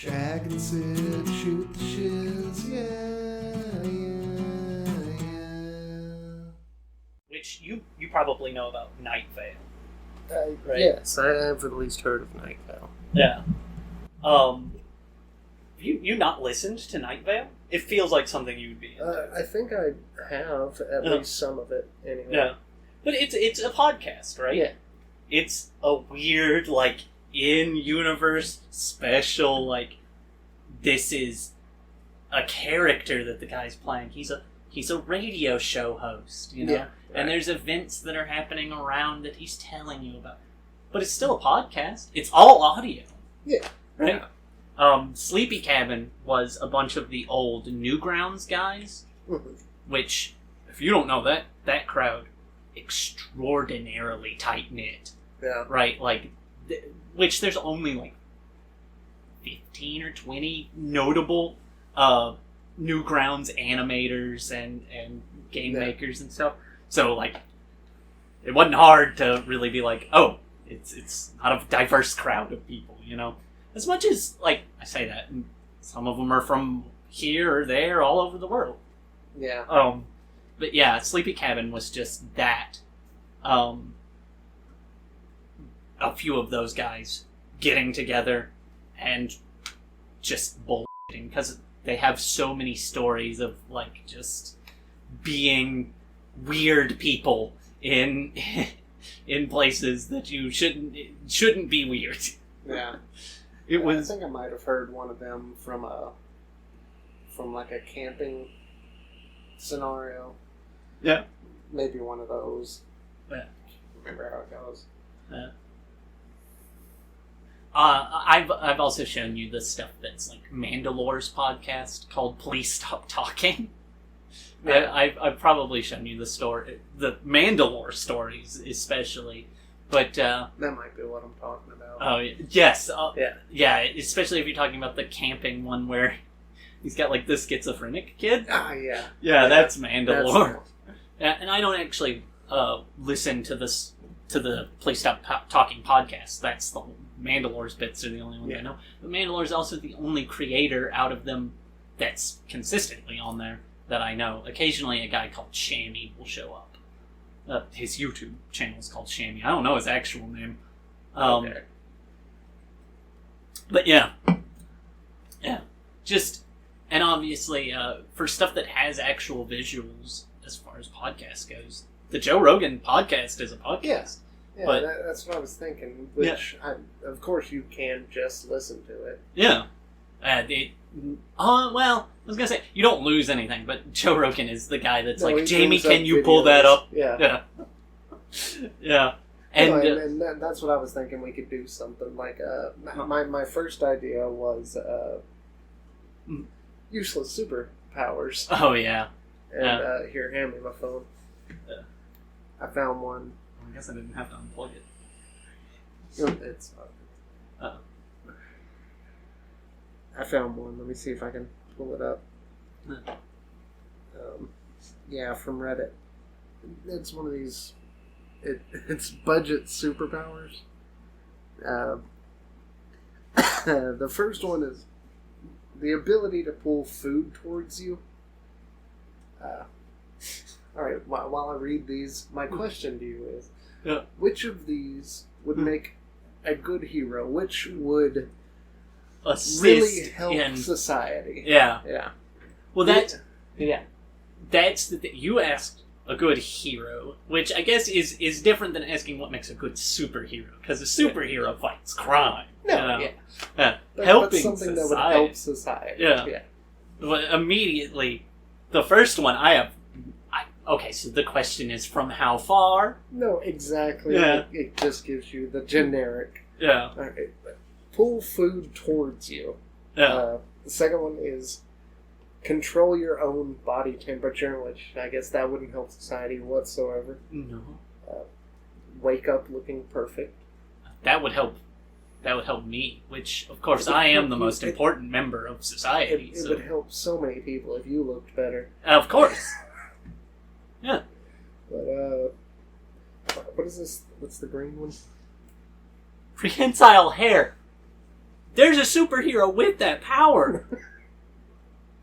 Shag and Syd shoot the shiz, yeah. Which you probably know about Night Vale. Right? Yes, I have at least heard of Night Vale. Yeah. You not listened to Night Vale? It feels like something you'd be into. I think I have at least some of it anyway. Yeah. But it's a podcast, right? Yeah. It's a weird, like, in-universe special, like, this is a character that the guy's playing. He's a radio show host, you know? Yeah, right. And there's events that are happening around that he's telling you about. But it's still a podcast. It's all audio. Yeah. Right? Sleepy Cabin was a bunch of the old Newgrounds guys, which, if you don't know that crowd, extraordinarily tight-knit. Yeah. Right? Like, which there's only, like, 15 or 20 notable Newgrounds animators and game makers and stuff. So, like, it wasn't hard to really be like, oh, it's not a diverse crowd of people, you know? As much as, like, I say that, and some of them are from here or there, all over the world. Yeah. But yeah, Sleepy Cabin was just that. A few of those guys getting together and just bullshitting, because they have so many stories of, like, just being weird people in places that you shouldn't be weird. Yeah. It was. I think I might have heard one of them from like a camping scenario. Yeah. Maybe one of those. Yeah. Remember how it goes. Yeah. I've also shown you the stuff that's like Mandalore's podcast called Please Stop Talking. Yeah. I've probably shown you the Mandalore stories especially, but that might be what I'm talking about. Oh yes, yeah, especially if you're talking about the camping one where he's got like the schizophrenic kid. Yeah, that's Mandalore. That's Yeah, and I don't actually listen to the Please Stop Talking podcast. That's the Mandalore's bits are the only ones I know. But Mandalore's also the only creator out of them that's consistently on there that I know. Occasionally a guy called Shammy will show up. His YouTube channel is called Shammy. I don't know his actual name. Okay. But yeah. Just, and obviously for stuff that has actual visuals as far as podcast goes, the Joe Rogan podcast is a podcast. Yeah, but, that's what I was thinking. Which, of course, you can just listen to it. Yeah. Well, I was gonna say you don't lose anything, but Joe Rogan is the guy that's like, Jamie, can you pull that up? Yeah. Yeah. And, and that's what I was thinking. We could do something like my first idea was useless superpowers. Oh yeah. And here, hand me my phone. Yeah. I found one. I guess I didn't have to unplug it. It's. I found one. Let me see if I can pull it up. From Reddit. It's one of these. It's budget superpowers. The first one is the ability to pull food towards you. Alright, while I read these, my question to you is, which of these would make a good hero? Which would really help society? Yeah. Yeah. Well, that's the thing. You asked a good hero, which I guess is different than asking what makes a good superhero, because a superhero fights crime. Helping something society. that would help society. Yeah. But immediately, the first one okay, so the question is from how far? No, exactly. Yeah. It just gives you the generic. Yeah. Okay, pull food towards you. Yeah. The second one is control your own body temperature, which I guess that wouldn't help society whatsoever. No. Wake up looking perfect. That would help. That would help me, which, of course, I am the most important member of society. It would help so many people if you looked better. Of course. Yeah. But, what is this? What's the green one? Prehensile hair. there's a superhero with that power.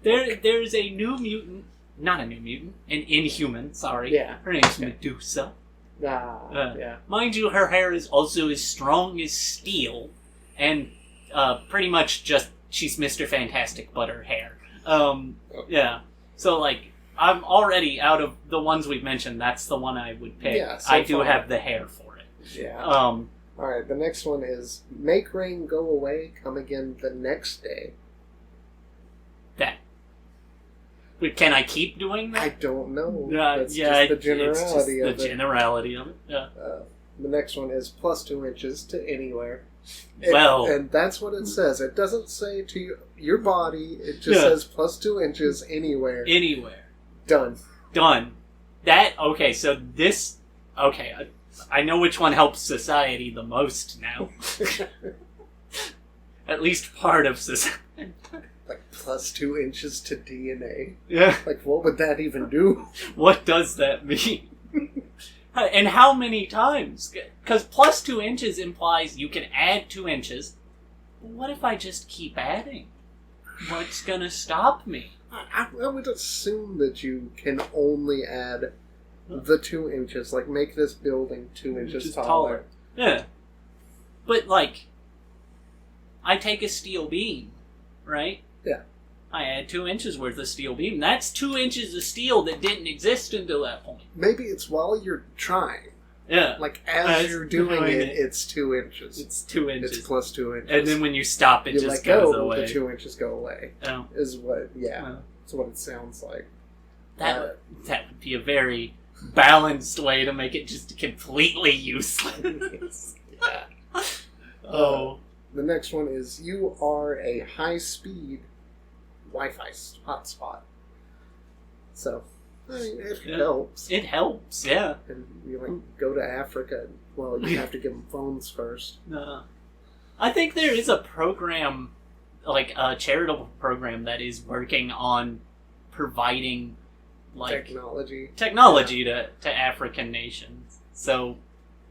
There's a new mutant, not a new mutant, an Inhuman. Sorry, Yeah. her name's Medusa. Yeah. Mind you, her hair is also as strong as steel, and pretty much just she's Mr. Fantastic, but her hair. Yeah. So like, I'm already out of the ones we've mentioned. That's the one I would pick. Yeah, so I do far. have the hair for it. Yeah. Um, All right. The next one is make rain go away, come again the next day. that. Wait, can I keep doing I that? don't know. That's yeah, just the it's generality just of the it. generality of it. Yeah. The next one is plus 2 inches to anywhere. Well, and that's what it says. It doesn't say to your body. It just says plus 2 inches anywhere. anywhere. Done. Done. That, okay, so this, okay, I know which one helps society the most now. At least part of society. Like plus 2 inches to DNA. Yeah. Like what would that even do? What does that mean? And how many times? Because plus 2 inches implies you can add 2 inches. What if I just keep adding? What's gonna stop me? I would assume that you can only add the 2 inches. Like make this building 2 inches Just taller. Yeah. But, like, I take a steel beam, right? Yeah. I add 2 inches worth of steel beam. That's 2 inches of steel that didn't exist until that point. Maybe it's while you're trying. Yeah. Like as you're doing it, it's 2 inches. It's 2 inches. It's plus 2 inches. And then when you stop, it you just let goes go, away. the 2 inches go away. Oh. Is what, yeah. Oh. That's what it sounds like. That would be a very balanced way to make it just completely useless. Yeah. Oh. The next one is you are a high-speed Wi-Fi hotspot. So, I mean, it helps. It helps, yeah. And you like go to Africa. Well, you have to give them phones first. I think there is a program, like a charitable program, that is working on providing like technology to African nations. So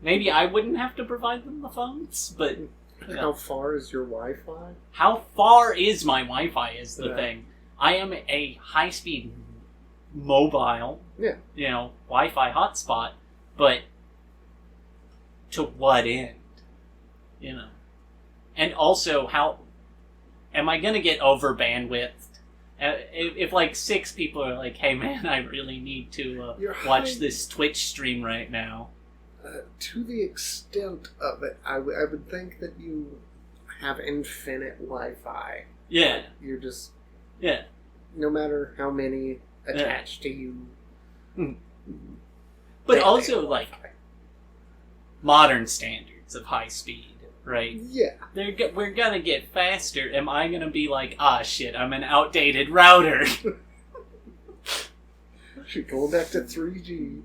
maybe I wouldn't have to provide them the phones, but how far is your Wi-Fi? How far is my Wi-Fi is the thing. I am a high-speed mobile, Wi-Fi hotspot, but to what end? And also, how am I going to get over bandwidth? If like 6 people are like, hey man, I really need to watch this Twitch stream right now. To the extent of it, I would think that you have infinite Wi-Fi. Yeah. Like you're just... Yeah. No matter how many attached to you. But also, like, modern standards of high speed, right? Yeah. We're gonna get faster. Am I gonna be like, shit, I'm an outdated router? Should go back to 3G.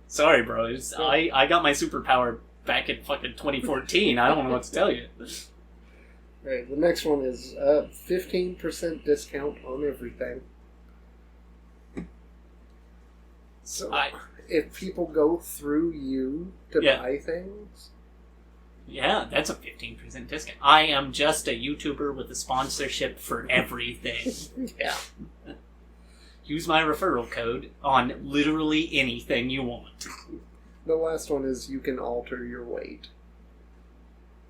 Sorry, bro. I got my superpower back in fucking 2014. I don't know what to tell you. Alright, the next one is 15% discount on everything. So, if people go through you to buy things... Yeah, that's a 15% discount. I am just a YouTuber with a sponsorship for everything. Yeah. Use my referral code on literally anything you want. The last one is you can alter your weight.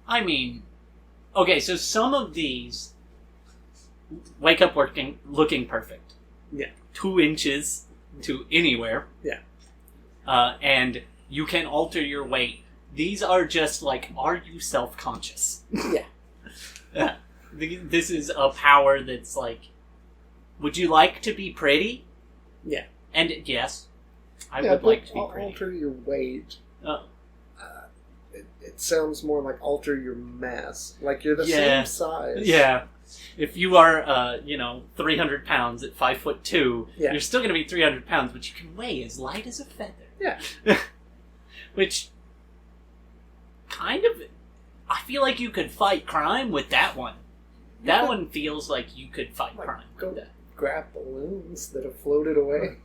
I mean, okay, so some of these wake up looking perfect. Yeah. 2 inches to anywhere. Yeah. And you can alter your weight. These are just like, are you self-conscious? Yeah. This is a power that's like, would you like to be pretty? Yeah. And yes, I would like to be pretty. Alter your weight. Oh. It sounds more like alter your mass. Like you're the same size. Yeah. If you are, 300 pounds at 5'2", you're still going to be 300 pounds, but you can weigh as light as a feather. Yeah. Which kind of, I feel like you could fight crime with that one. That one feels like you could fight crime with that. Grab balloons that have floated away.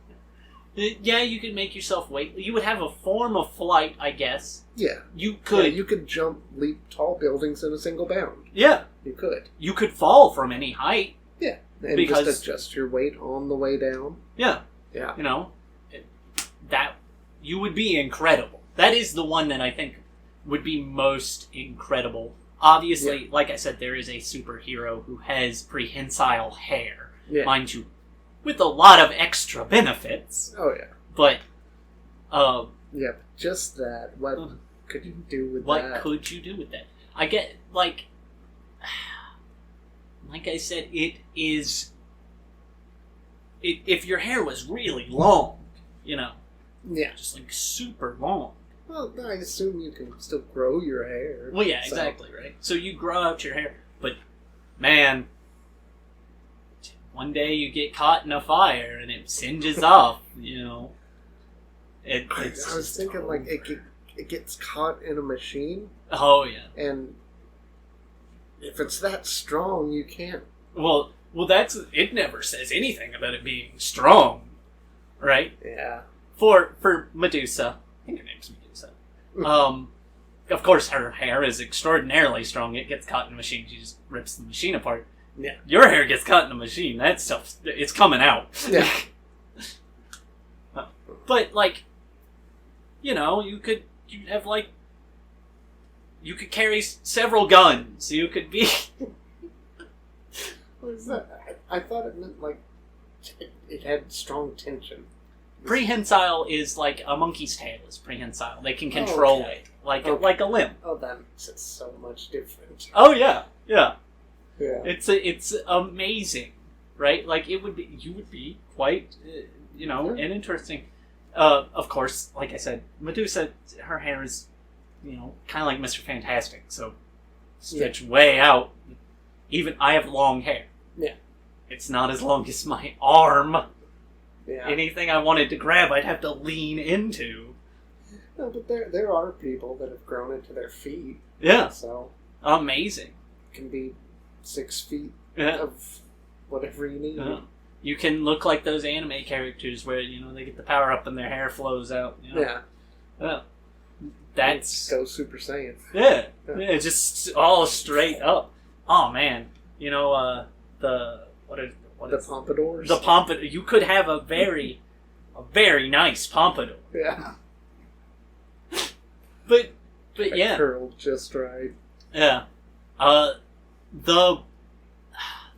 Yeah, you could make yourself weight. You would have a form of flight, I guess. Yeah. You could. Yeah, you could leap tall buildings in a single bound. Yeah. You could. You could fall from any height. Yeah. And because, just adjust your weight on the way down. Yeah. Yeah. You know, that you would be incredible. That is the one that I think would be most incredible. Obviously, like I said, there is a superhero who has prehensile hair. Yeah. Mind you, with a lot of extra benefits. Oh, yeah. But, yeah, just that. What could you do with that? What could you do with that? I get, like I said, it is... if your hair was really long, you know. Yeah. Just, like, super long. Well, I assume you can still grow your hair. Well, yeah, exactly, right? So you grow out your hair, but, man... One day you get caught in a fire and it singes off, you know. It's I was thinking, like, it gets caught in a machine. Oh, yeah. And if it's that strong, you can't. Well, that's... It never says anything about it being strong, right? Yeah. For Medusa, I think her name's Medusa, of course her hair is extraordinarily strong. It gets caught in a machine, she just rips the machine apart. Yeah. Your hair gets caught in a machine. That stuff, it's coming out. Yeah. But, like, you know, you could carry several guns. You could be... What is that? I thought it meant, like, it had strong tension. Prehensile is like a monkey's tail is prehensile. They can control it. Like a limb. Oh, that makes it so much different. Oh, yeah. Yeah. Yeah. It's amazing, right? Like you would be quite, an interesting. Of course, like I said, Medusa, her hair is, kind of like Mr. Fantastic, so stretched way out. Even I have long hair. Yeah. It's not as long as my arm. Yeah. Anything I wanted to grab, I'd have to lean into. No, but there are people that have grown it to their feet. Yeah. So amazing. It can be 6 feet Yeah. of whatever you need. Yeah. You can look like those anime characters where, they get the power up and their hair flows out. Yeah. Yeah. That's... Go Super Saiyan. Yeah. Yeah, just all straight up. Oh, man. The pompadours? The pompadour. You could have a very nice pompadour. Yeah. But yeah. Curled just right. Yeah. The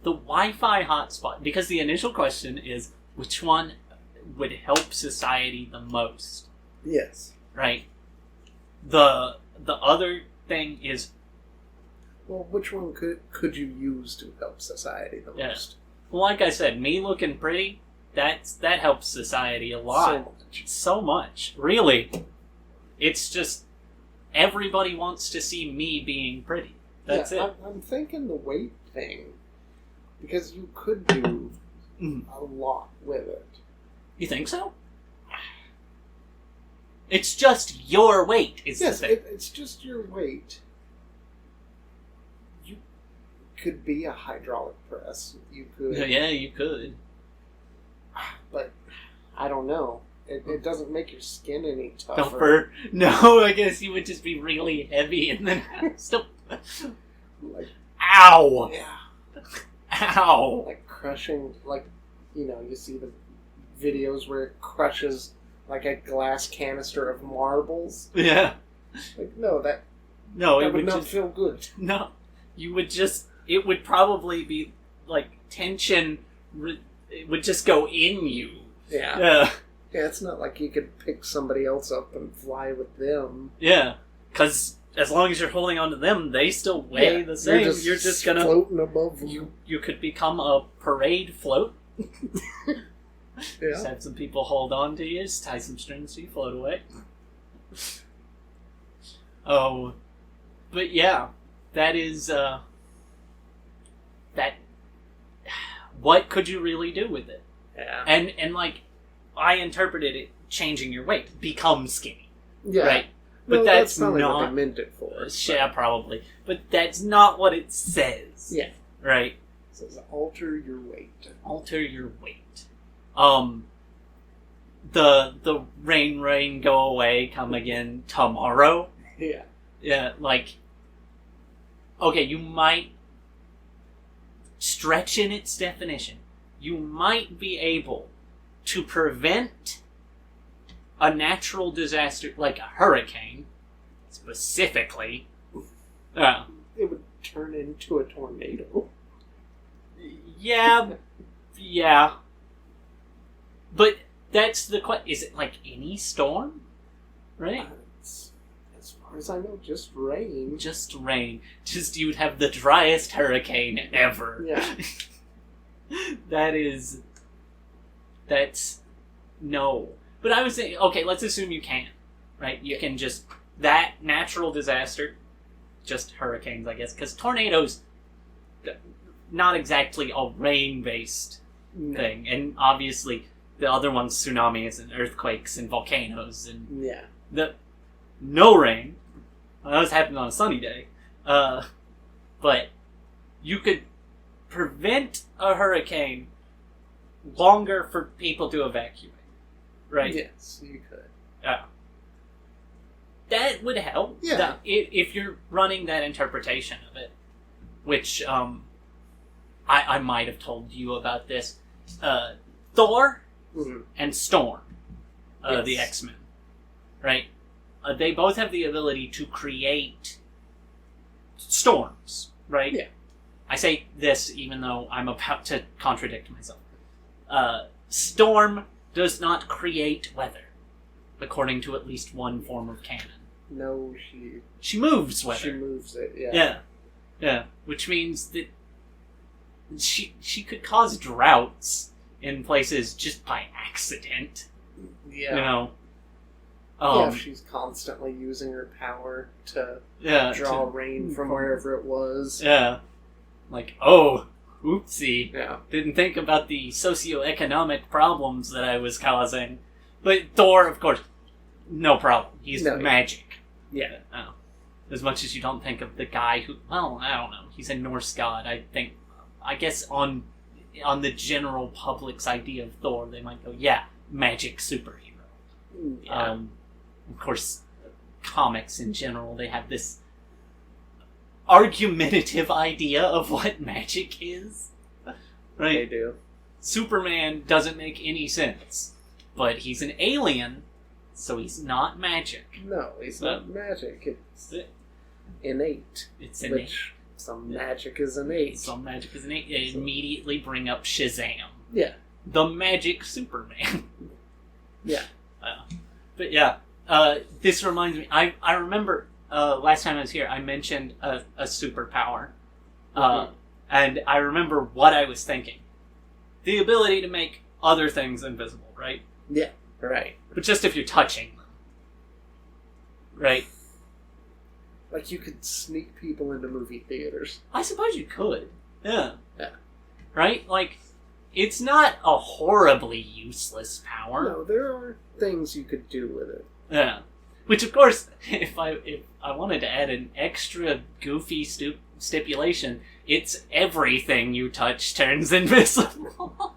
Wi-Fi hotspot, because the initial question is which one would help society the most. Yes. Right? The other thing is... Well, which one could you use to help society the most? Well, like I said, me looking pretty, that helps society a lot. So much. Really. It's just everybody wants to see me being pretty. That's it. I'm thinking the weight thing, because you could do a lot with it. You think so? It's just your weight, is the thing. It's just your weight. You could be a hydraulic press. You could. Yeah, you could. But I don't know. It doesn't make your skin any tougher. Tougher? No, I guess you would just be really heavy and then still... Like, ow! Yeah. Ow! Like crushing, you see the videos where it crushes like a glass canister of marbles. Yeah. Like, no, that it would not feel good. No. You would just... It would probably be, like, tension... It would just go in you. Yeah. Yeah. Yeah, it's not like you could pick somebody else up and fly with them. Yeah. Because as long as you're holding on to them, they still weigh the same. You're just gonna... floating above them. You could become a parade float. Yeah. Just have some people hold on to you, just tie some strings so you float away. Oh. But yeah. That is, what could you really do with it? Yeah. And like, I interpreted it changing your weight. Become skinny. Yeah. Right? But no, that's probably not... what they meant it for. Yeah, probably. But that's not what it says. Yeah. Right? It says alter your weight. Alter your weight. the rain, go away, come again tomorrow. Yeah. Yeah, like, okay, you might stretch in its definition. You might be able to prevent a natural disaster, like a hurricane, specifically. It would turn into a tornado. Yeah. But that's the question. Is it like any storm? Right? As far as I know, just rain. Just rain. Just you'd have the driest hurricane ever. Yeah. That's no. But I was saying, okay, let's assume you can, right? You can just, that natural disaster, just hurricanes, I guess, because tornadoes, not exactly a rain-based thing, and obviously the other one's tsunamis and earthquakes and volcanoes and no rain. Well, that happened on a sunny day, but you could prevent a hurricane longer for people to evacuate, right? Yes, you could. Yeah. That would help. Yeah. If you're running that interpretation of it, which I might have told you about this. Thor and Storm, the X-Men, right? They both have the ability to create storms, right? Yeah. I say this even though I'm about to contradict myself. Storm does not create weather, according to at least one form of canon. No, she moves weather. She moves it, Yeah. Which means that she could cause droughts in places just by accident. Yeah. You know? If she's constantly using her power to draw rain from wherever it was. Yeah. Like, oh, oopsie. Yeah. Didn't think about the socioeconomic problems that I was causing. But Thor, of course, no problem. He's magic. Yeah. Oh. As much as you don't think of the guy who, well, I don't know. He's a Norse god. I guess on the general public's idea of Thor, they might go, yeah, magic superhero. Yeah. Of course, comics in general, they have this argumentative idea of what magic is. Right? They do. Superman doesn't make any sense. But he's an alien, so he's not magic. No, he's not magic. It's innate. It's innate. Which some magic is innate. Some magic is innate. They immediately bring up Shazam. Yeah. The magic Superman. Yeah. But yeah, this reminds me, I remember last time I was here, I mentioned a superpower. And I remember what I was thinking. The ability to make other things invisible, right? Yeah, right. But just if you're touching them. Right? Like you could sneak people into movie theaters. I suppose you could. Yeah. Yeah. Right? Like, it's not a horribly useless power. No, there are things you could do with it. Yeah. Which, of course, if I wanted to add an extra goofy stipulation, it's everything you touch turns invisible.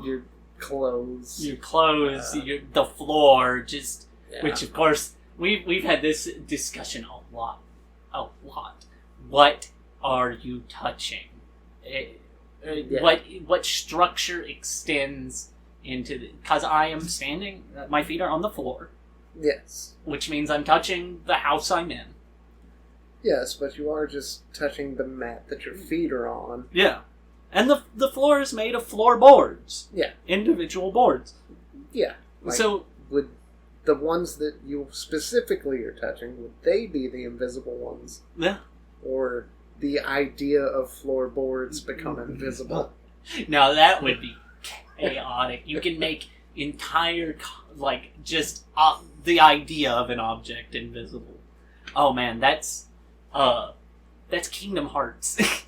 Your clothes. Your clothes, the floor, just... Yeah. Which, of course, we've had this discussion a lot. What are you touching? What structure extends into the... Because I am standing, my feet are on the floor. Yes. Which means I'm touching the house I'm in. Yes, but you are just touching the mat that your feet are on. Yeah. And the floor is made of floorboards. Yeah. Individual boards. Yeah. Like, so... would the ones that you specifically are touching, would they be the invisible ones? Yeah. Or the idea of floorboards become invisible? Now that would be chaotic. You can make entire, just the idea of an object invisible. Oh man, that's Kingdom Hearts.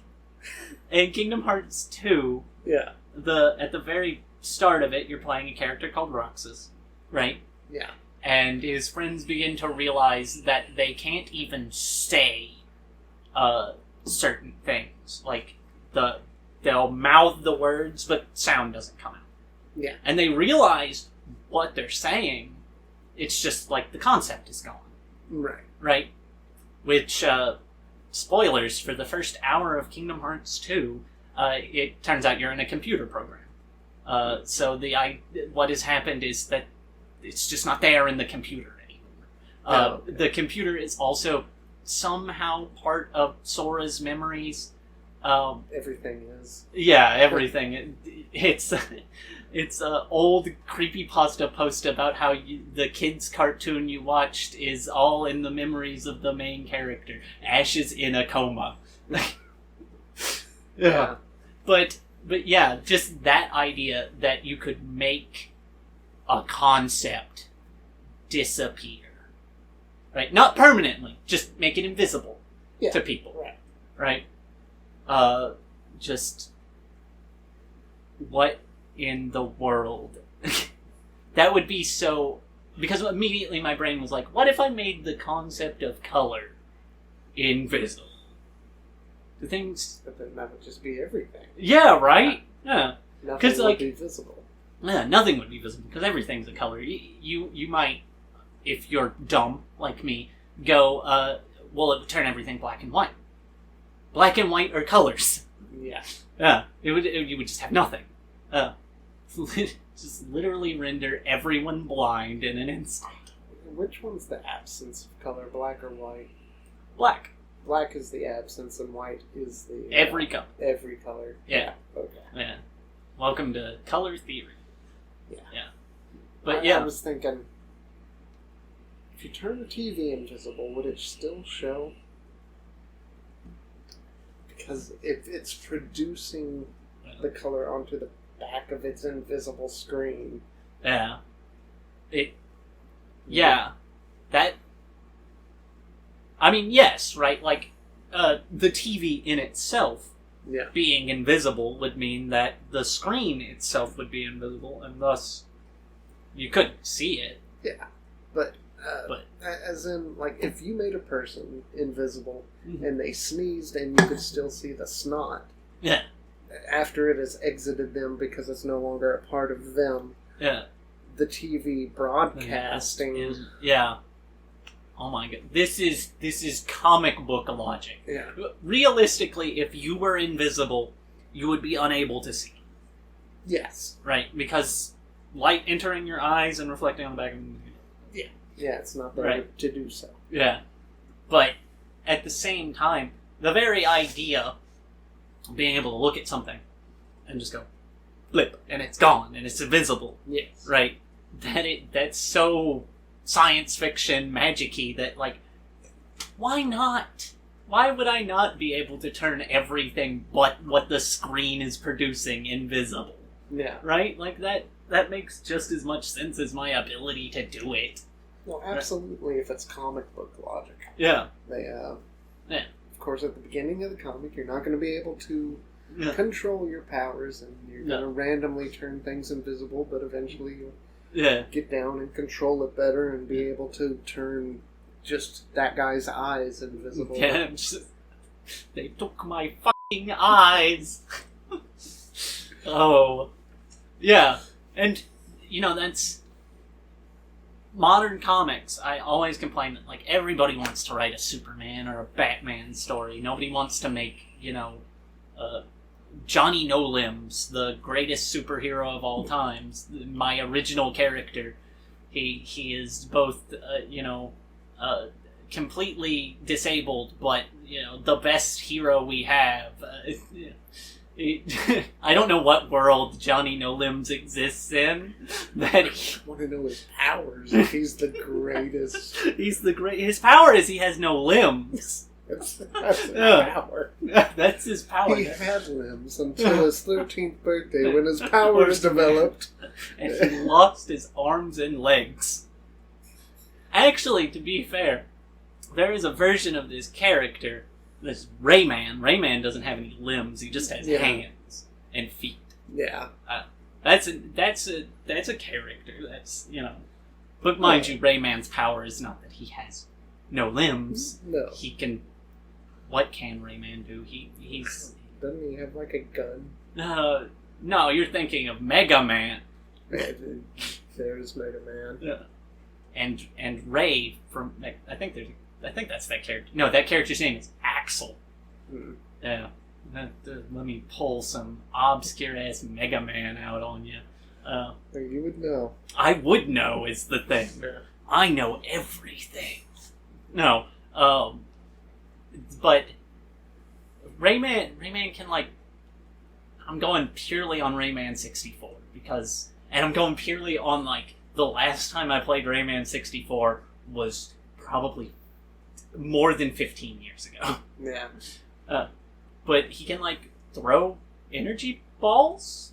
In Kingdom Hearts 2, yeah. At the very start of it, you're playing a character called Roxas, right? Yeah. And his friends begin to realize that they can't even say certain things. Like, they'll mouth the words, but sound doesn't come out. Yeah. And they realized what they're saying. It's just like the concept is gone. Right. Right? Which, spoilers for the first hour of Kingdom Hearts 2, it turns out you're in a computer program. So what has happened is that it's just not there in the computer anymore. Okay. The computer is also somehow part of Sora's memories. Everything is. Yeah, everything. It's a old creepypasta post about how the kids' cartoon you watched is all in the memories of the main character. Ash is in a coma. Yeah. But yeah, just that idea that you could make a concept disappear. Right? Not permanently, just make it invisible to people. Right? Just what in the world? That would be so... Because immediately my brain was like, what if I made the concept of color invisible? The things... But then that would just be everything. Yeah, right? Yeah. Nothing would be visible. Yeah, nothing would be visible, because everything's a color. You might, if you're dumb, like me, go, well, it would turn everything black and white. Black and white are colors. Yeah. Yeah. You would just have nothing. Just literally render everyone blind in an instant. Which one's the absence of color, black or white? Black. Black is the absence and white is the... Every color. Every color. Yeah. Okay. Yeah. Welcome to color theory. Yeah. Yeah. But yeah. I was thinking, if you turn the TV invisible, would it still show? Because if it's producing the color onto the back of its invisible screen. Yeah. Yeah. That... I mean, yes, right? Like, the TV in itself being invisible would mean that the screen itself would be invisible, and thus you couldn't see it. Yeah, but as in, like, if you made a person invisible and they sneezed and you could still see the snot after it has exited them because it's no longer a part of them, the TV broadcasting... Yeah. Oh my god. This is comic book logic. Yeah. Realistically, if you were invisible, you would be unable to see. Yes. Right? Because light entering your eyes and reflecting on the back of Yeah. Yeah, it's not there to do so. Yeah. But at the same time, the very idea of being able to look at something and just go blip and it's gone and it's invisible. Yes. Right? That's so science fiction magic-y that, like, why not? Why would I not be able to turn everything but what the screen is producing invisible? Yeah. Right? Like, that makes just as much sense as my ability to do it. Well, absolutely, if it's comic book logic. Yeah. They, of course, at the beginning of the comic, you're not going to be able to control your powers, and you're going to randomly turn things invisible, but eventually you'll get down and control it better and be able to turn just that guy's eyes invisible. Yeah, they took my fucking eyes. Oh. Yeah. And, that's... Modern comics, I always complain that, like, everybody wants to write a Superman or a Batman story. Nobody wants to make, Johnny No Limbs, the greatest superhero of all times, my original character. He is both, completely disabled, but, the best hero we have. I don't know what world Johnny No Limbs exists in. I want to know his powers. If he's the greatest. His power is he has no limbs. That's his power. That's his power. He had limbs until his 13th birthday when his powers developed. And he lost his arms and legs. Actually, to be fair, there is a version of this character, this Rayman. Rayman doesn't have any limbs, he just has hands and feet. Yeah. That's a character, that's, But mind you, Rayman's power is not that he has no limbs. No. He can... What can Rayman do? He's... Doesn't he have, like, a gun? No, you're thinking of Mega Man. There's Mega Man. Yeah. And Ray from I think that's that character. No, that character's name is Axel. Mm. Yeah. Let me pull some obscure ass Mega Man out on you. You would know. I would know is the thing. Yeah. I know everything. No, but Rayman can like. I'm going purely on Rayman 64 because, and I'm going purely on like the last time I played Rayman 64 was probably more than 15 years ago. Yeah. But he can like throw energy balls.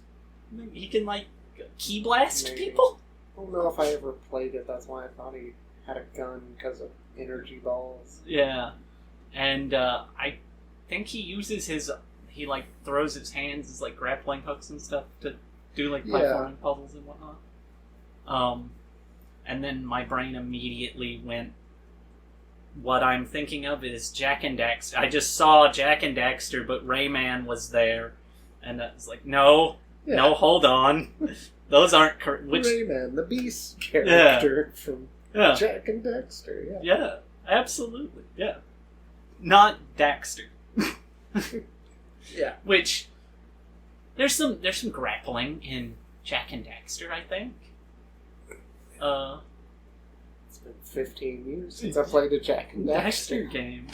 He can like key blast Maybe. people. I don't know if I ever played it. That's why I thought he had a gun because of energy balls. Yeah, and I think he uses he like throws his hands as like grappling hooks and stuff to do like platforming puzzles and whatnot. And then my brain immediately went. What I'm thinking of is Jak and Daxter. I just saw Jak and Daxter, but Rayman was there, and I was like, no, hold on, those aren't Rayman, the Beast character from Jak and Daxter. Yeah, absolutely, yeah, not Daxter. Yeah, which there's some grappling in Jak and Daxter, I think. It's been 15 years since I played a Jak and Daxter game.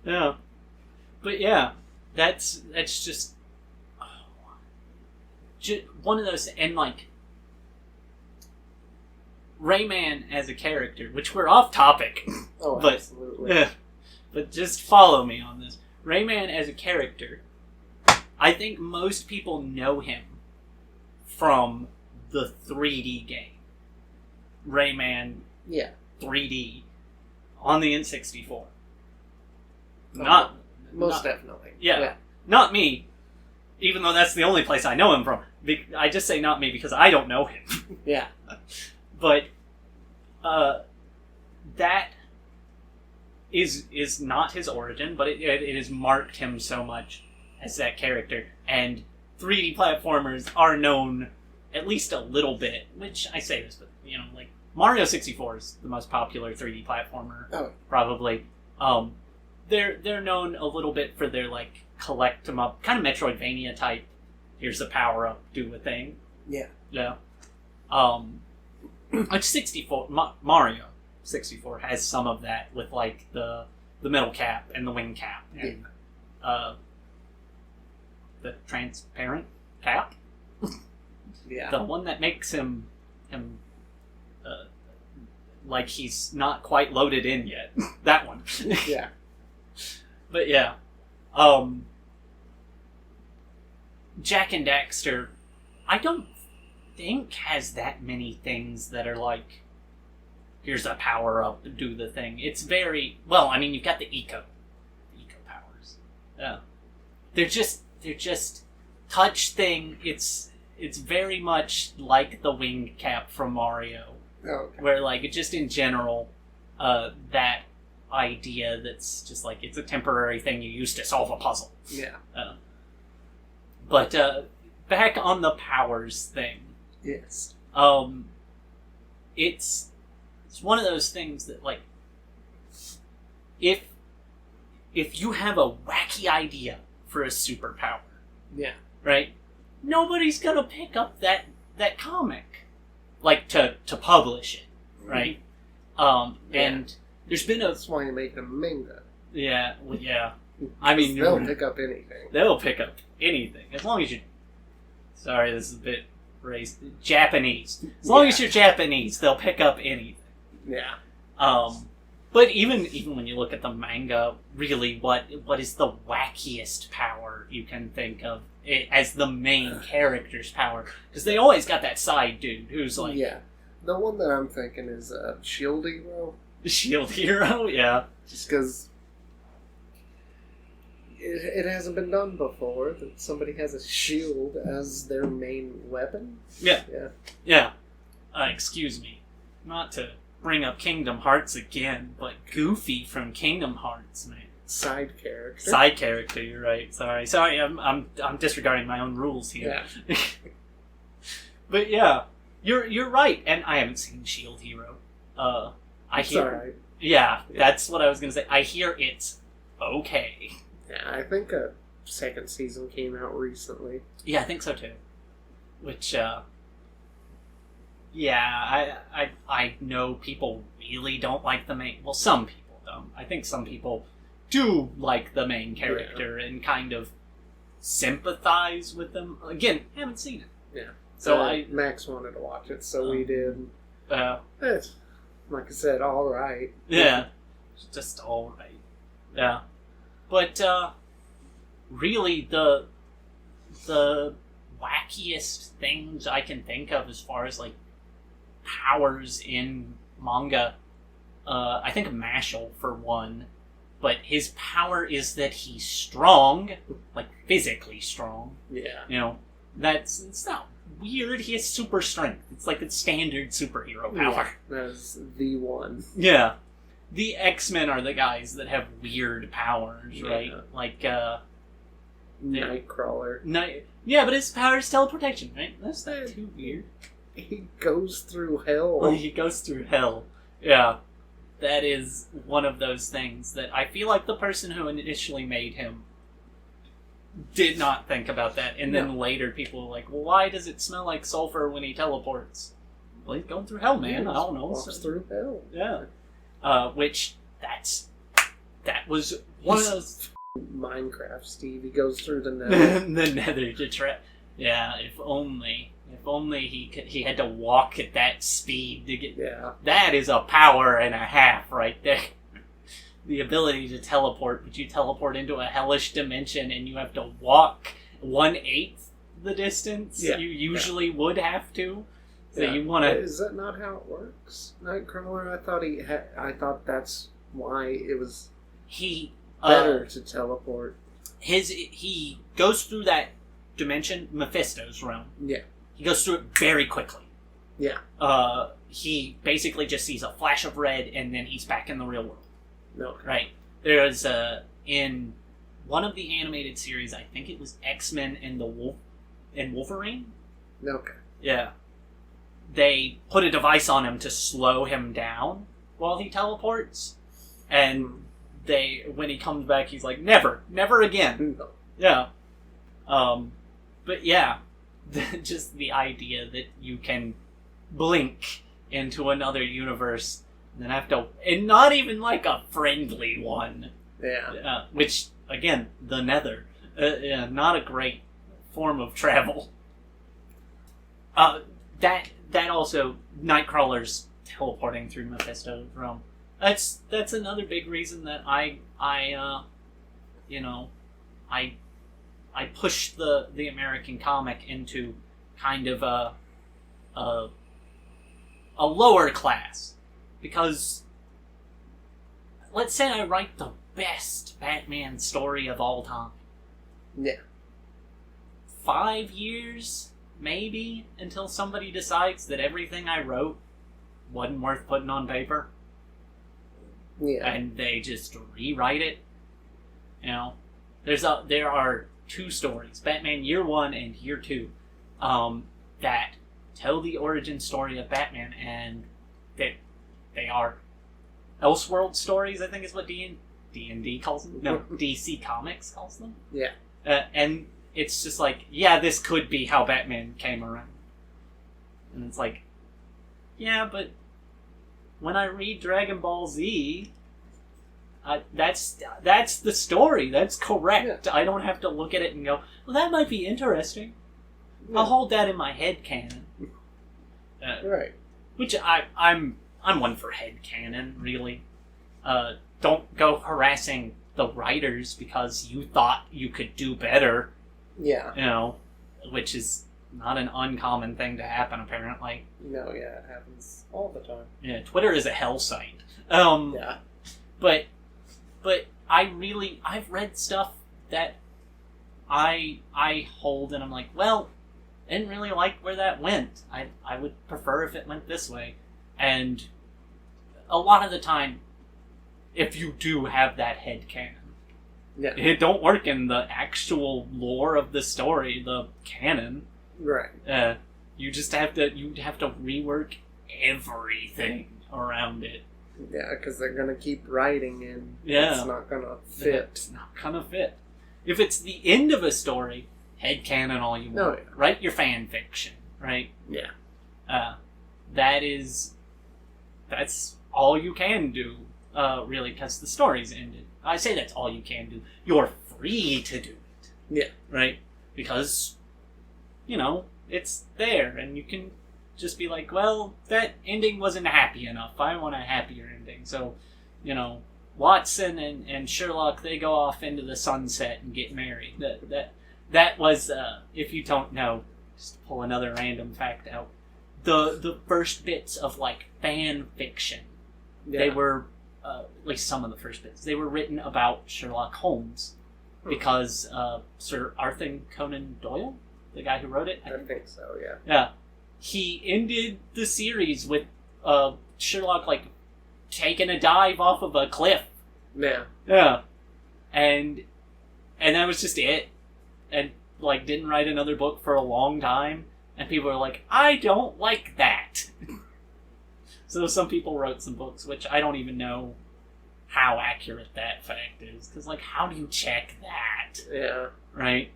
Yeah, but yeah, that's just one of those, and like Rayman as a character, which we're off topic. Oh, but, absolutely. But just follow me on this. Rayman as a character, I think most people know him from the 3D game. Rayman 3D on the N64. Most definitely. Yeah. Not me, even though that's the only place I know him from. I just say not me because I don't know him. Yeah. But that is not his origin, but it has marked him so much as that character. And 3D platformers are known at least a little bit, which I say this, but like Mario 64 is the most popular 3D platformer, probably. They're known a little bit for their like collect 'em up, kind of Metroidvania type. Here's a power up, do a thing. Yeah. Yeah. Like 64, Mario 64 has some of that with like the metal cap and the wing cap and the transparent cap. Yeah. The one that makes him like he's not quite loaded in yet. That one. Yeah. But yeah. Jak and Daxter, I don't think has that many things that are like, here's a power up, do the thing. It's very well. I mean, you've got the eco powers. Yeah, they're just touch thing. It's very much like the wing cap from Mario, where like just in general, that idea that's just like it's a temporary thing you use to solve a puzzle. Yeah. But back on the powers thing. Yes. It's one of those things that like if you have a wacky idea for a superpower, right? Nobody's gonna pick up that comic, like to publish it, right? And there's been that's why you make them manga. Yeah, well, yeah. I mean, they'll pick up anything. They'll pick up anything as long as you. Sorry, this is a bit Japanese. As long as you're Japanese, they'll pick up anything. Yeah. But even when you look at the manga, really, what is the wackiest power you can think of as the main character's power? Because they always got that side dude who's like... Yeah. The one that I'm thinking is Shield Hero. Shield Hero, yeah. Just because it hasn't been done before that somebody has a shield as their main weapon. Yeah. Excuse me, not to bring up Kingdom Hearts again, but Goofy from Kingdom Hearts, man. Side character. You're right. Sorry. I'm disregarding my own rules here. Yeah. But yeah, You're right, and I haven't seen Shield Hero. I It's hear, alright. yeah, that's what I was gonna say. I hear it's okay. Yeah, I think a second season came out recently. Yeah, I think so too. Which, yeah, I know people really don't like the main. Well, some people don't. I think some people do like the main character and kind of sympathize with them. Again, haven't seen it. Yeah. So Max wanted to watch it, so we did. It's, like I said, all right. yeah, it's just all right. Yeah, but really the wackiest things I can think of as far as like powers in manga, I think Mashal for one, but his power is that he's strong, like physically strong. Yeah. You know, it's not weird. He has super strength. It's like a standard superhero power. That is the one. Yeah. The X-Men are the guys that have weird powers, right? Yeah. Like, Nightcrawler. Yeah, but his power is teleportation, right? That's not too weird. He goes through hell. Well, he goes through hell. Yeah. That is one of those things that I feel like the person who initially made him did not think about that. And then later people were like, well, why does it smell like sulfur when he teleports? Well, he's going through hell, man. I don't know. Walks through hell. Yeah. Which, that was one of those... Minecraft, Steve. He goes through the nether. the nether to try... Yeah, if only he had to walk at that speed to get... Yeah. That is a power and a half right there. The ability to teleport, but you teleport into a hellish dimension and you have to walk 1/8 the distance you usually would have to. So you want to... Is that not how it works? Nightcrawler, I thought that's why it was better to teleport. He goes through that dimension, Mephisto's realm. Yeah. He goes through it very quickly. Yeah. He basically just sees a flash of red and then he's back in the real world. No. Right. There's in one of the animated series, I think it was X-Men and Wolverine. Okay. Yeah. They put a device on him to slow him down while he teleports. And when he comes back, he's like, never again. No. Yeah. But yeah, just the idea that you can blink into another universe and then have to, and not even like a friendly one. Yeah. Which, again, the nether. Yeah, not a great form of travel. That also, Nightcrawler's teleporting through Mephisto's realm. That's another big reason that I pushed the American comic into kind of a lower class, because let's say I write the best Batman story of all time. Yeah. 5 years, maybe, until somebody decides that everything I wrote wasn't worth putting on paper. Yeah. And they just rewrite it. You know, there are 2 stories, Batman Year 1 and Year 2, that tell the origin story of Batman, and they are Elseworld stories, I think is what D&D calls them. No, DC Comics calls them. Yeah. And it's just like, yeah, this could be how Batman came around. And it's like, yeah, but when I read Dragon Ball Z, that's the story. That's correct. Yeah. I don't have to look at it and go, well, that might be interesting. Yeah. I'll hold that in my head canon. Right. Which I'm one for head canon, really. Don't go harassing the writers because you thought you could do better. Yeah. You know, which is not an uncommon thing to happen, apparently. No, yeah, it happens all the time. Yeah, Twitter is a hell site. Yeah. But I've read stuff that I hold and I'm like, well, I didn't really like where that went. I would prefer if it went this way. And a lot of the time, if you do have that headcanon, it don't work in the actual lore of the story, the canon. Right. You just have to rework everything around it. Yeah, because they're gonna keep writing, and Yeah. it's not gonna fit. It's not gonna fit. If it's the end of a story, headcanon all you want. Oh, yeah. Write your fan fiction, right? Yeah. That's all you can do, really, because the story's ended. I say that's all you can do. You're free to do it. Yeah. Right? Because, it's there, and you can just be like, well, that ending wasn't happy enough. I want a happier ending. So, Watson and Sherlock, they go off into the sunset and get married. That was, if you don't know, just to pull another random fact out, the first bits of, fan fiction, they were, at least some of the first bits, they were written about Sherlock Holmes because Sir Arthur Conan Doyle, the guy who wrote it? I think so, yeah. Yeah. He ended the series with Sherlock, taking a dive off of a cliff. Yeah. Yeah. And that was just it. And, didn't write another book for a long time. And people were like, I don't like that. So some people wrote some books, which I don't even know how accurate that fact is. Because, how do you check that? Yeah. Right?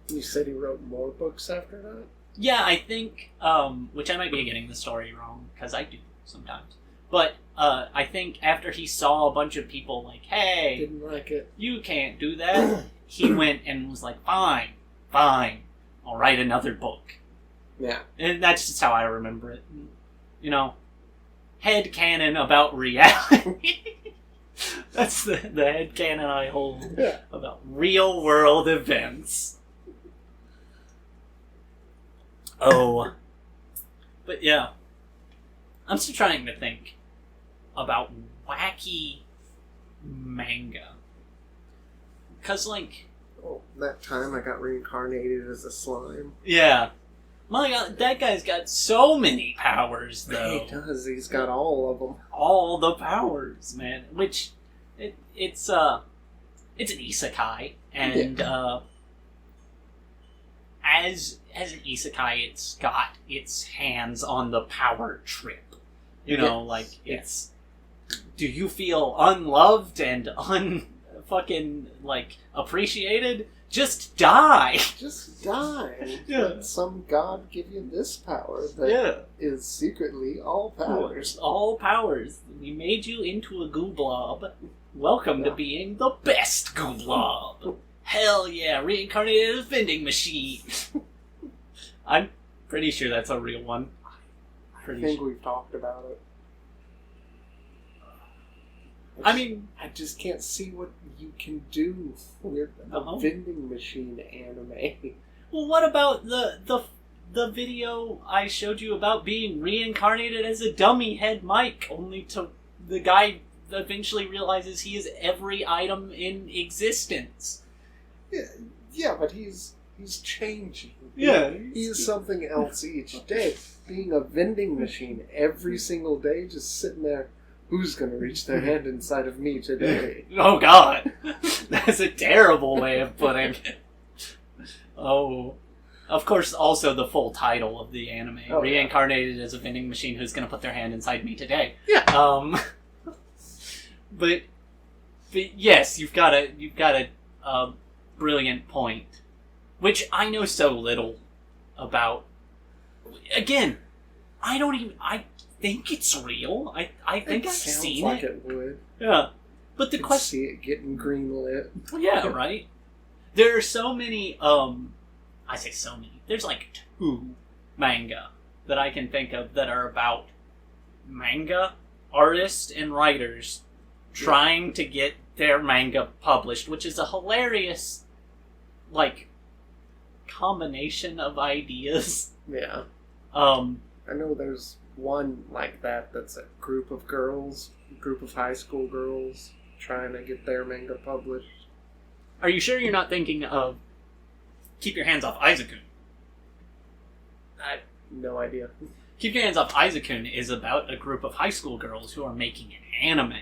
You said he wrote more books after that? Yeah, I think, which I might be getting the story wrong, because I do sometimes. But I think after he saw a bunch of people hey, didn't like it. You can't do that, he went and was like, fine, I'll write another book. Yeah. And that's just how I remember it. Headcanon about reality. That's the headcanon I hold about real world events. Oh. But yeah. I'm still trying to think about wacky manga. Because, oh, that time I got reincarnated as a slime. Yeah. My God, that guy's got so many powers, though. He does. He's got all of them. All the powers, man. Which, it's an isekai, and as an isekai, it's got its hands on the power trip. It's... Do you feel unloved and fucking appreciated? Just die! Just die! Yeah. Let some god give you this power that is secretly all powers. All powers. We made you into a goo blob. Welcome to being the best goo blob. Hell yeah, reincarnated as a vending machine. I'm pretty sure that's a real one. I think we've talked about it. I just can't see what you can do with a vending machine anime. Well, what about the video I showed you about being reincarnated as a dummy head Mike, only to the guy eventually realizes he is every item in existence. Yeah, but he's changing. Yeah. He's something else each day. Being a vending machine every single day, just sitting there. Who's going to reach their hand inside of me today? Oh, God. That's a terrible way of putting it. Oh. Of course, also the full title of the anime. Reincarnated as a vending machine who's going to put their hand inside me today. Yeah. But yes, you've got a brilliant point. Which I know so little about. Again, I think it's real. I think I've seen it. It would. Yeah. But the question... see it getting greenlit. Yeah, right? There are so many, I say so many. There's 2 manga that I can think of that are about manga artists and writers trying to get their manga published, which is a hilarious, combination of ideas. Yeah. I know there's one like that's a group of high school girls trying to get their manga published. Are you sure you're not thinking of Keep Your Hands Off Izakun? I have no idea. Keep Your Hands Off Izakun is about a group of high school girls who are making an anime.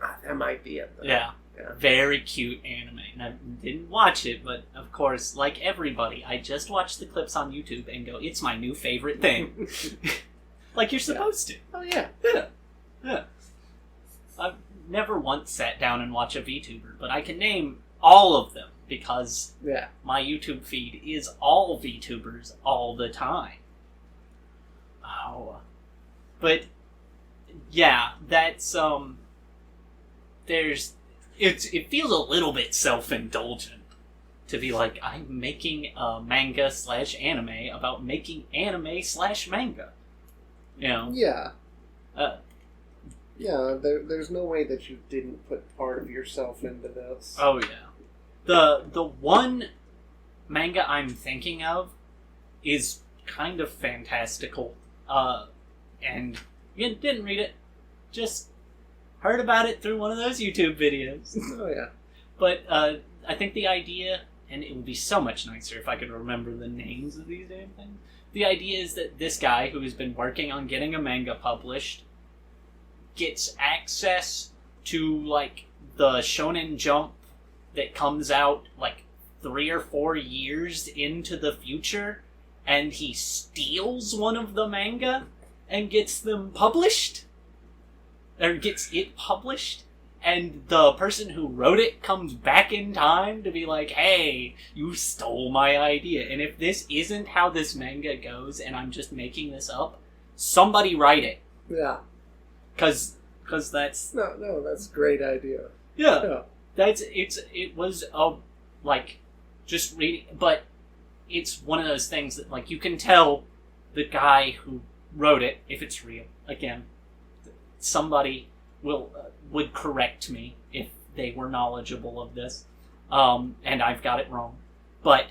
That might be it, though. Yeah. Yeah. Very cute anime. And I didn't watch it, but of course, like everybody, I just watch the clips on YouTube and go, it's my new favorite thing. Like you're supposed to. Oh, yeah. Yeah. I've never once sat down and watched a VTuber, but I can name all of them because my YouTube feed is all VTubers all the time. Oh. But, yeah, that's, it feels a little bit self-indulgent to be like, I'm making a manga/anime about making anime/manga. You know? Yeah. There's no way that you didn't put part of yourself into this. Oh, yeah. The one manga I'm thinking of is kind of fantastical. And you didn't read it. Just heard about it through one of those YouTube videos. Oh, yeah. But I think the idea, and it would be so much nicer if I could remember the names of these damn things. The idea is that this guy who has been working on getting a manga published gets access to, like, the Shonen Jump that comes out, like, 3 or 4 years into the future, and he steals one of the manga and gets them published? Or gets it published? And the person who wrote it comes back in time to be like, hey, you stole my idea. And if this isn't how this manga goes, and I'm just making this up, somebody write it. Yeah. Because that's... No, that's a great idea. Yeah. It was, just reading... But it's one of those things that, like, you can tell the guy who wrote it, if it's real. Again, somebody would correct me if they were knowledgeable of this, and I've got it wrong. But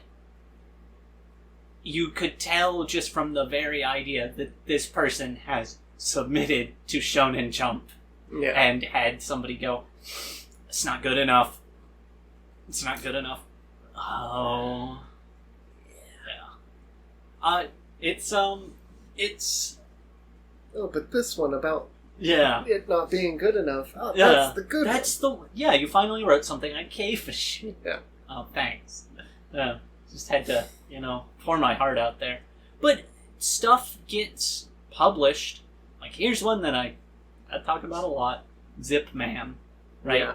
you could tell just from the very idea that this person has submitted to Shonen Jump and had somebody go, it's not good enough. It's not good enough. Oh. Yeah. It's... Oh, but this one about it not being good enough. Oh, yeah. That's the good one. You finally wrote something I gave a shit. Yeah. Oh, thanks. Just had to, pour my heart out there. But stuff gets published. Like, here's one that I talk about a lot. Zip Man. Right? Yeah.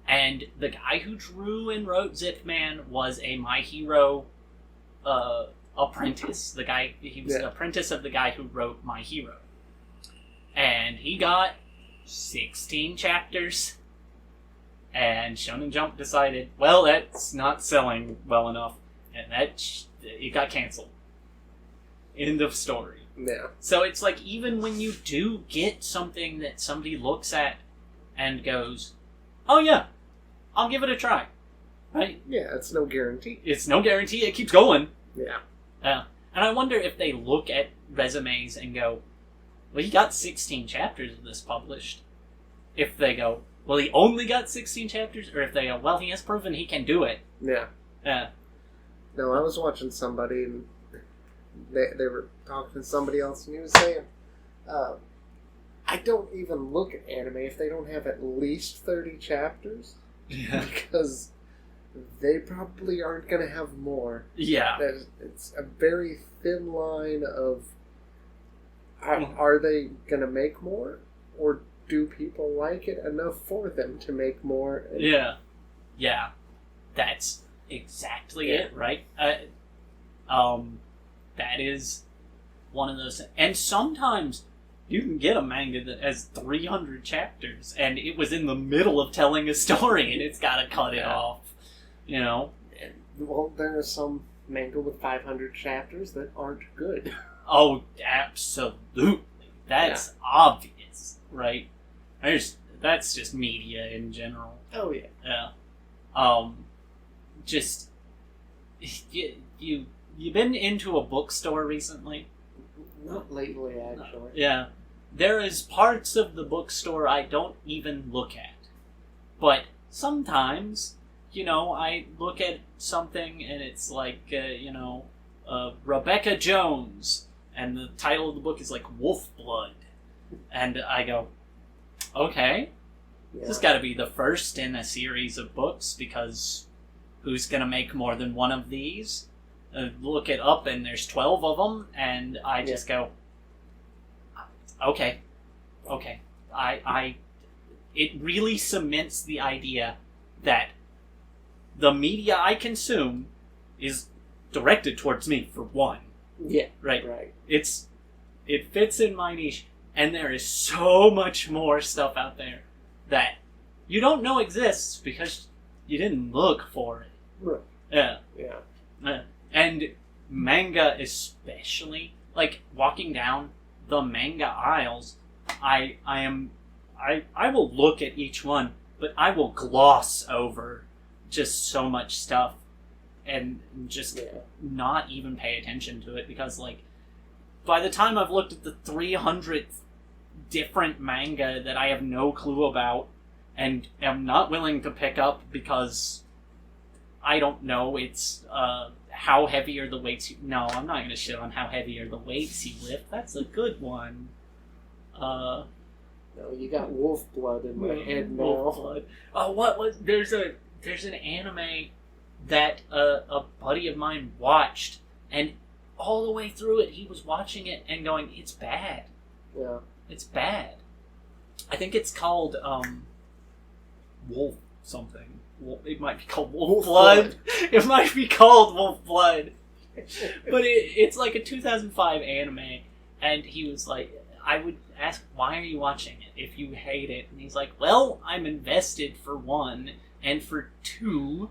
And the guy who drew and wrote Zip Man was a My Hero apprentice. He was an apprentice of the guy who wrote My Hero. And he got 16 chapters. And Shonen Jump decided, well, that's not selling well enough. And it got canceled. End of story. Yeah. So it's like, even when you do get something that somebody looks at and goes, oh yeah, I'll give it a try. Right? Yeah, it's no guarantee. It's no guarantee. It keeps going. Yeah. And I wonder if they look at resumes and go, well, he got 16 chapters of this published. If they go, well, he only got 16 chapters, or if they go, well, he has proven he can do it. Yeah. Yeah. No, I was watching somebody, and they were talking to somebody else, and he was saying, I don't even look at anime if they don't have at least 30 chapters. Yeah. Because they probably aren't going to have more. Yeah. It's a very thin line of, are they going to make more? Or do people like it enough for them to make more? Yeah. Yeah. That's exactly it, right? That is one of those things. And sometimes you can get a manga that has 300 chapters, and it was in the middle of telling a story, and it's got to cut it off. Well, there are some manga with 500 chapters that aren't good. Oh, absolutely. That's obvious, right? That's just media in general. Oh, yeah. Yeah. Just... You've been into a bookstore recently? Not lately, actually. Yeah. There is parts of the bookstore I don't even look at. But sometimes, I look at something and it's like, Rebecca Jones, and the title of the book is like Wolf Blood. And I go, okay, This has got to be the first in a series of books, because who's going to make more than one of these? Look it up, and there's 12 of them, and I just go, okay. It really cements the idea that the media I consume is directed towards me, for one. Yeah. Right. It fits in my niche, and there is so much more stuff out there that you don't know exists because you didn't look for it. Right. Yeah. And manga especially, like walking down the manga aisles, I will look at each one, but I will gloss over just so much stuff and just not even pay attention to it, because like by the time I've looked at the 300th different manga that I have no clue about and am not willing to pick up because I don't know, it's how heavy are the weights you... No, I'm not going to shit on how heavy are the weights you lift. That's a good one. No, you got wolf blood in my head now. Wolf blood. Oh, what was... There's an anime that a buddy of mine watched, and all the way through it, he was watching it and going, it's bad. Yeah. It's bad. I think it's called, Wolf something. It might be called Wolf Blood. It might be called Wolf Blood. But it's like a 2005 anime, and he was like, I would ask, why are you watching it if you hate it? And he's like, well, I'm invested, for one, and for two,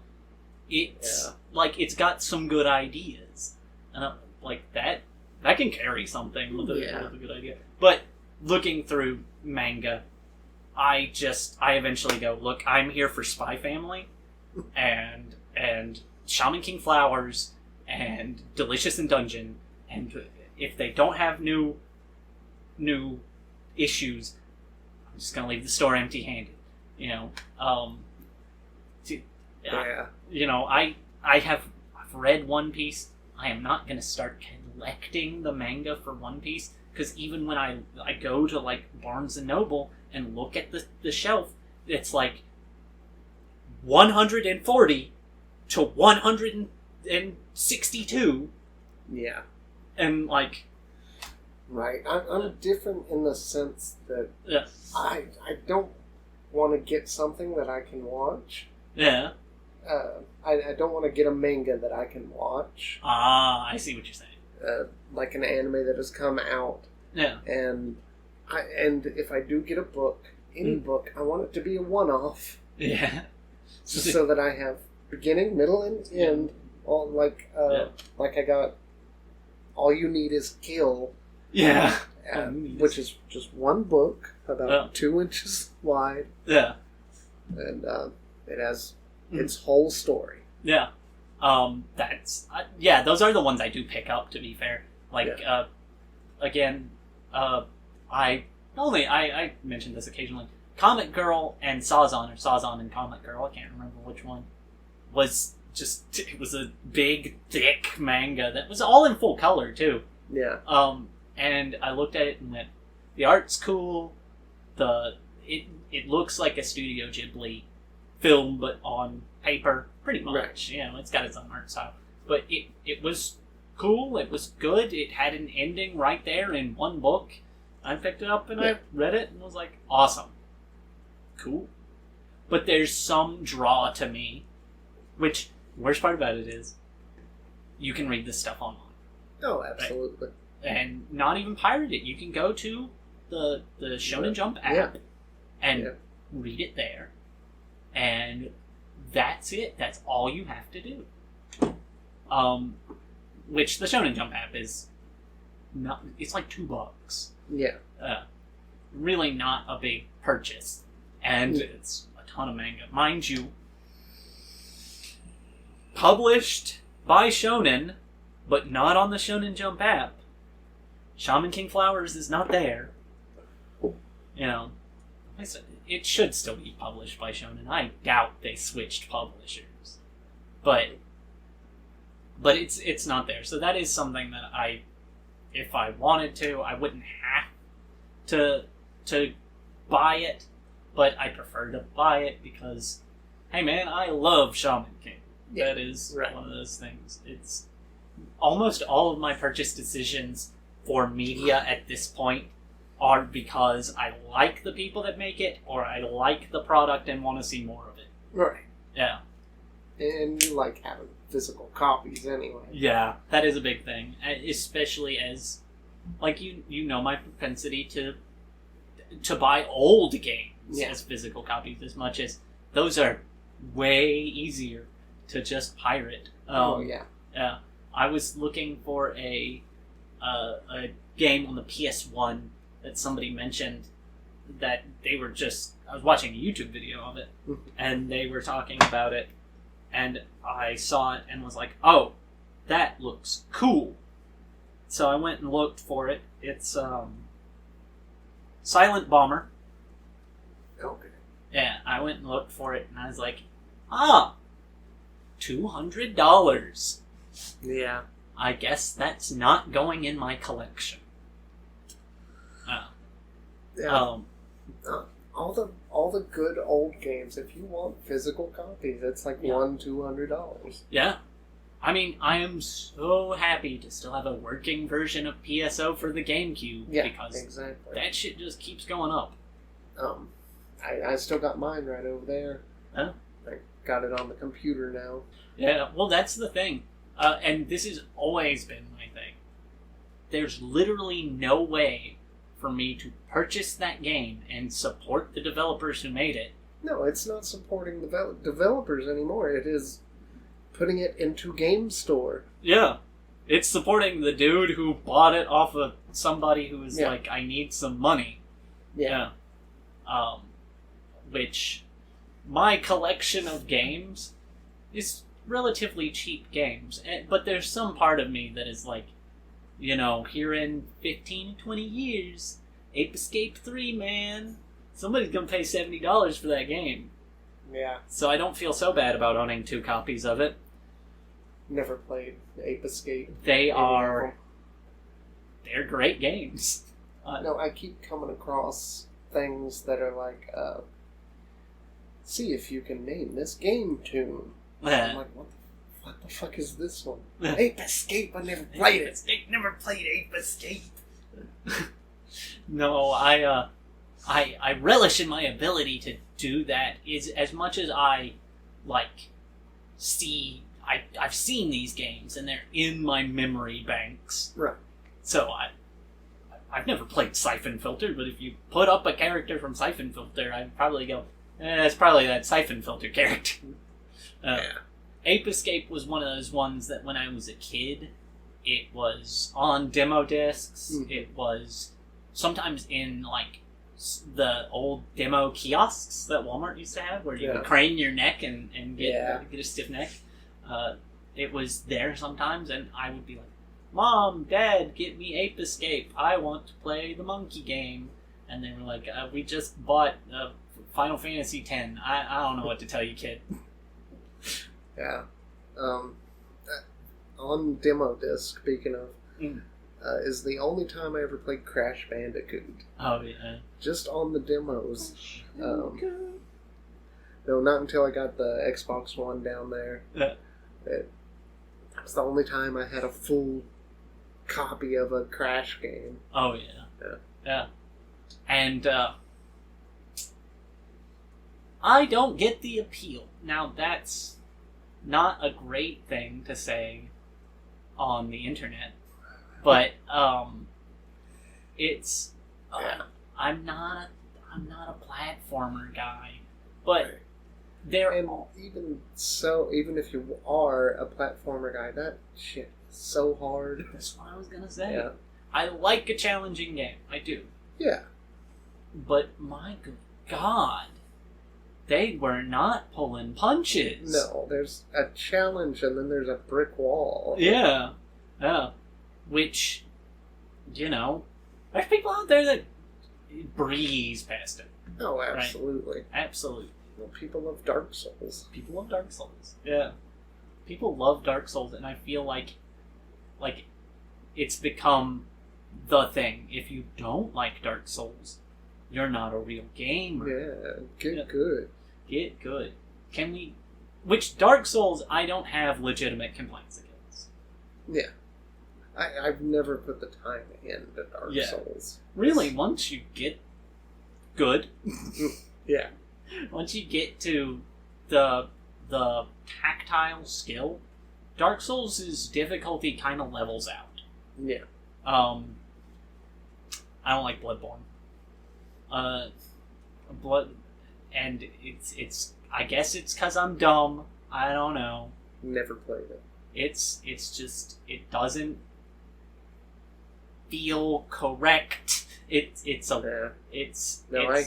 it's like it's got some good ideas. And like that can carry something with a good idea. But looking through manga, I eventually go, look, I'm here for Spy Family and Shaman King Flowers and Delicious in Dungeon, and if they don't have new issues, I'm just gonna leave the store empty-handed. I've read One Piece. I am not gonna start collecting the manga for One Piece, because even when I go to like Barnes and Noble and look at the shelf, it's like 140 to 162. Yeah. And like... Right. I'm different in the sense that I don't want to get something that I can watch. Yeah. I don't want to get a manga that I can watch. Ah, I see what you're saying. Like an anime that has come out. Yeah. And if I do get a book, any book, I want it to be a one-off. Yeah. So that I have beginning, middle, and end. All like I got All You Need Is Kill. Yeah. Which is just one book, about 2 inches wide. Yeah. And it has its whole story. Yeah. Those are the ones I do pick up, to be fair. Like, again, I mentioned this occasionally. Comic Girl and Sazon, or Sazon and Comic Girl, I can't remember which one, was just, it was a big, thick manga that was all in full color, too. Yeah. And I looked at it and went, the art's cool, it looks like a Studio Ghibli film, but on paper, pretty much. Right. It's got its own art style. But it was cool, it was good, it had an ending right there in one book. I picked it up and I read it and was like, awesome. Cool. But there's some draw to me, which, worst part about it is, you can read this stuff online. Oh, absolutely. Right? And not even pirate it. You can go to the Shonen Jump app and read it there. And that's it. That's all you have to do. Which the Shonen Jump app is not... It's like $2. Yeah. Really not a big purchase. And it's a ton of manga. Mind you, published by Shonen, but not on the Shonen Jump app. Shaman King Flowers is not there. It should still be published by Shonen. I doubt they switched publishers. But it's not there. So that is something that if I wanted to, I wouldn't have to buy it. but I prefer to buy it because, hey man, I love Shaman King. Yeah, that is right. one of those things. It's almost all of my purchase decisions for media at this point are because I like the people that make it, or I like the product and want to see more of it. Right. Yeah. And you like having physical copies anyway. Yeah, that is a big thing, especially as, like, you know my propensity to buy old games as physical copies, as much as those are way easier to just pirate. Yeah. I was looking for a game on the PS1 that somebody mentioned that they were just... I was watching a YouTube video of it, and they were talking about it, and I saw it and was like, oh, that looks cool. So I went and looked for it. It's Silent Bomber. Okay. Yeah, I went and looked for it, and I was like, $200. Yeah. I guess that's not going in my collection. Yeah. All the good old games, if you want physical copies, it's like $200. Yeah. I mean, I am so happy to still have a working version of PSO for the GameCube, because exactly. that shit just keeps going up. I still got mine right over there. Huh? I got it on the computer now. Yeah, well, that's the thing. And this has always been my thing. There's literally no way for me to purchase that game and support the developers who made it. No, it's not supporting the developers anymore. It is putting it into Game Store. Yeah. It's supporting the dude who bought it off of somebody who was like, I need some money. Yeah. Which, my collection of games is relatively cheap games. But there's some part of me that is like, you know, here in 15, 20 years, Ape Escape 3, man. Somebody's gonna pay $70 for that game. Yeah. So I don't feel so bad about owning 2 copies of it. Never played Ape Escape. They're great games. No, I keep coming across things that are like, see if you can name this game tune. I'm like, what the fuck is this one? Ape Escape, I never played it. Never played Ape Escape. No, I relish in my ability to do that. Is as much as I like see. I've seen these games and they're in my memory banks. Right. So I've never played Siphon Filter, but if you put up a character from Siphon Filter, I'd probably go, it's probably that Siphon Filter character. Ape Escape was one of those ones that when I was a kid, it was on demo discs. Mm-hmm. It was sometimes in like the old demo kiosks that Walmart used to have, where you would crane your neck and get a stiff neck. It was there sometimes, and I would be like, Mom, Dad, get me Ape Escape. I want to play the monkey game. And they were like, we just bought Final Fantasy X. I don't know what to tell you, kid. Yeah. On demo disc, speaking of, is the only time I ever played Crash Bandicoot. Oh, yeah. Just on the demos. No, not until I got the Xbox One down there. Yeah. That was the only time I had a full copy of a Crash game. Oh, yeah. Yeah. And, I don't get the appeal. Now, that's not a great thing to say on the internet, but, it's, I'm not a platformer guy, but even if you are a platformer guy, that shit is so hard. That's what I was gonna say. Yeah. I like a challenging game. I do. Yeah. But my good God, they were not pulling punches. No, there's a challenge and then there's a brick wall. Yeah. Yeah. Which, you know, there's people out there that breeze past it. Oh, absolutely. Right? Absolutely. Well, people love Dark Souls. People love Dark Souls. Yeah. People love Dark Souls, and I feel like it's become the thing. If you don't like Dark Souls, You're not a real gamer. Yeah, get good. Get good. Can we... Which Dark Souls, I don't have legitimate complaints against. Yeah. I've never put the time into Dark Souls. Really, once you get good... Yeah. Once you get to the tactile skill, Dark Souls' difficulty kind of levels out. Yeah. I don't like Bloodborne. And it's I guess it's because I'm dumb. I don't know. Never played it. It's just it doesn't feel correct. I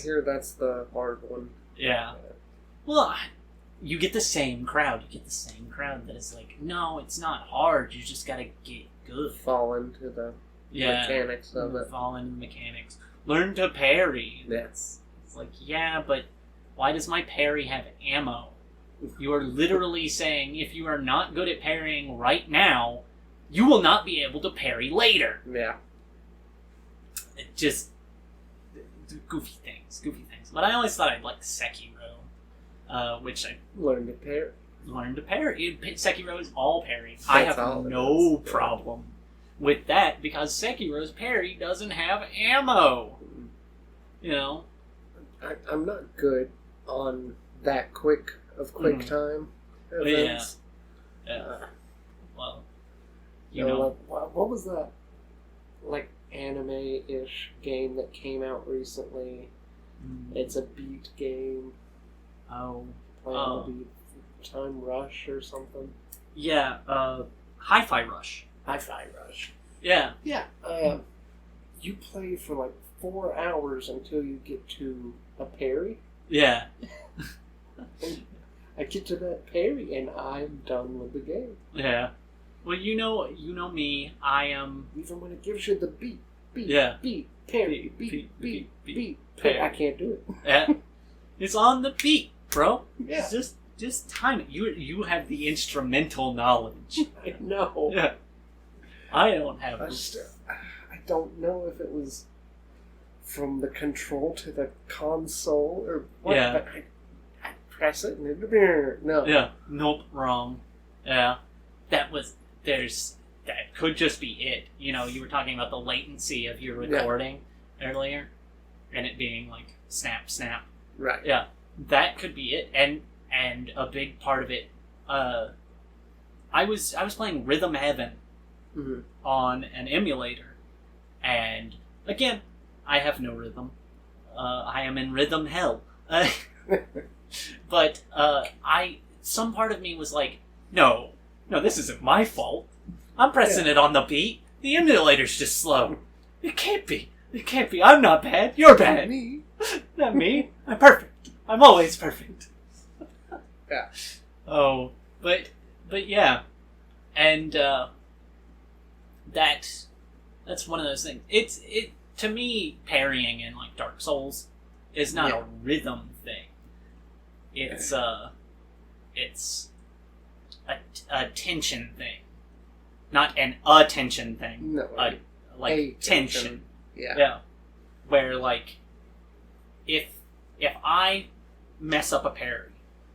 hear that's the hard one. Yeah. Well, you get the same crowd. You get the same crowd that is like, no, it's not hard. You just gotta get good. Fall into the mechanics of it. Fall into the mechanics. Learn to parry. Yes. It's like, yeah, but why does my parry have ammo? You are literally saying if you are not good at parrying right now, you will not be able to parry later. Yeah. It just... Goofy things. But I always thought I'd like Sekiro, which I... Learn to parry. Sekiro is all parry. I have no problem with that because Sekiro's parry doesn't have ammo. You know? I'm not good on that quick time events. Yeah. Well, you know. Like, what was that? Like, anime-ish game that came out recently. It's a beat game. Oh. Playing the beat. Time Rush or something. Yeah, Hi-Fi Rush. Hi-Fi Rush. Yeah. Yeah. You play for like 4 hours until you get to a parry. Yeah. I get to that parry and I'm done with the game. Yeah. Well, you know me. I am... Even when it gives you the beat, parry, beat, parry. I can't do it. Yeah. It's on the beat, bro. Yeah. Just time it. You have the instrumental knowledge. I know. Yeah. I don't have... I don't know if it was from the control to the console or what, but I press it and no. Yeah. Nope. Wrong. Yeah. That could just be it. You know, you were talking about the latency of your recording earlier, and it being like snap, snap. Right. Yeah, that could be it. And a big part of it, I was playing Rhythm Heaven on an emulator, and again, I have no rhythm. I am in rhythm hell. But some part of me was like, no, this isn't my fault. I'm pressing it on the beat. The emulator's just slow. It can't be. I'm not bad. You're bad. Not me. Not me. I'm perfect. I'm always perfect. Yeah. Oh, but yeah, and that's one of those things. It to me, parrying in like Dark Souls is not a rhythm thing. It's a tension thing, not an attention thing. No, like tension. Yeah. Yeah. Where like, if I mess up a parry,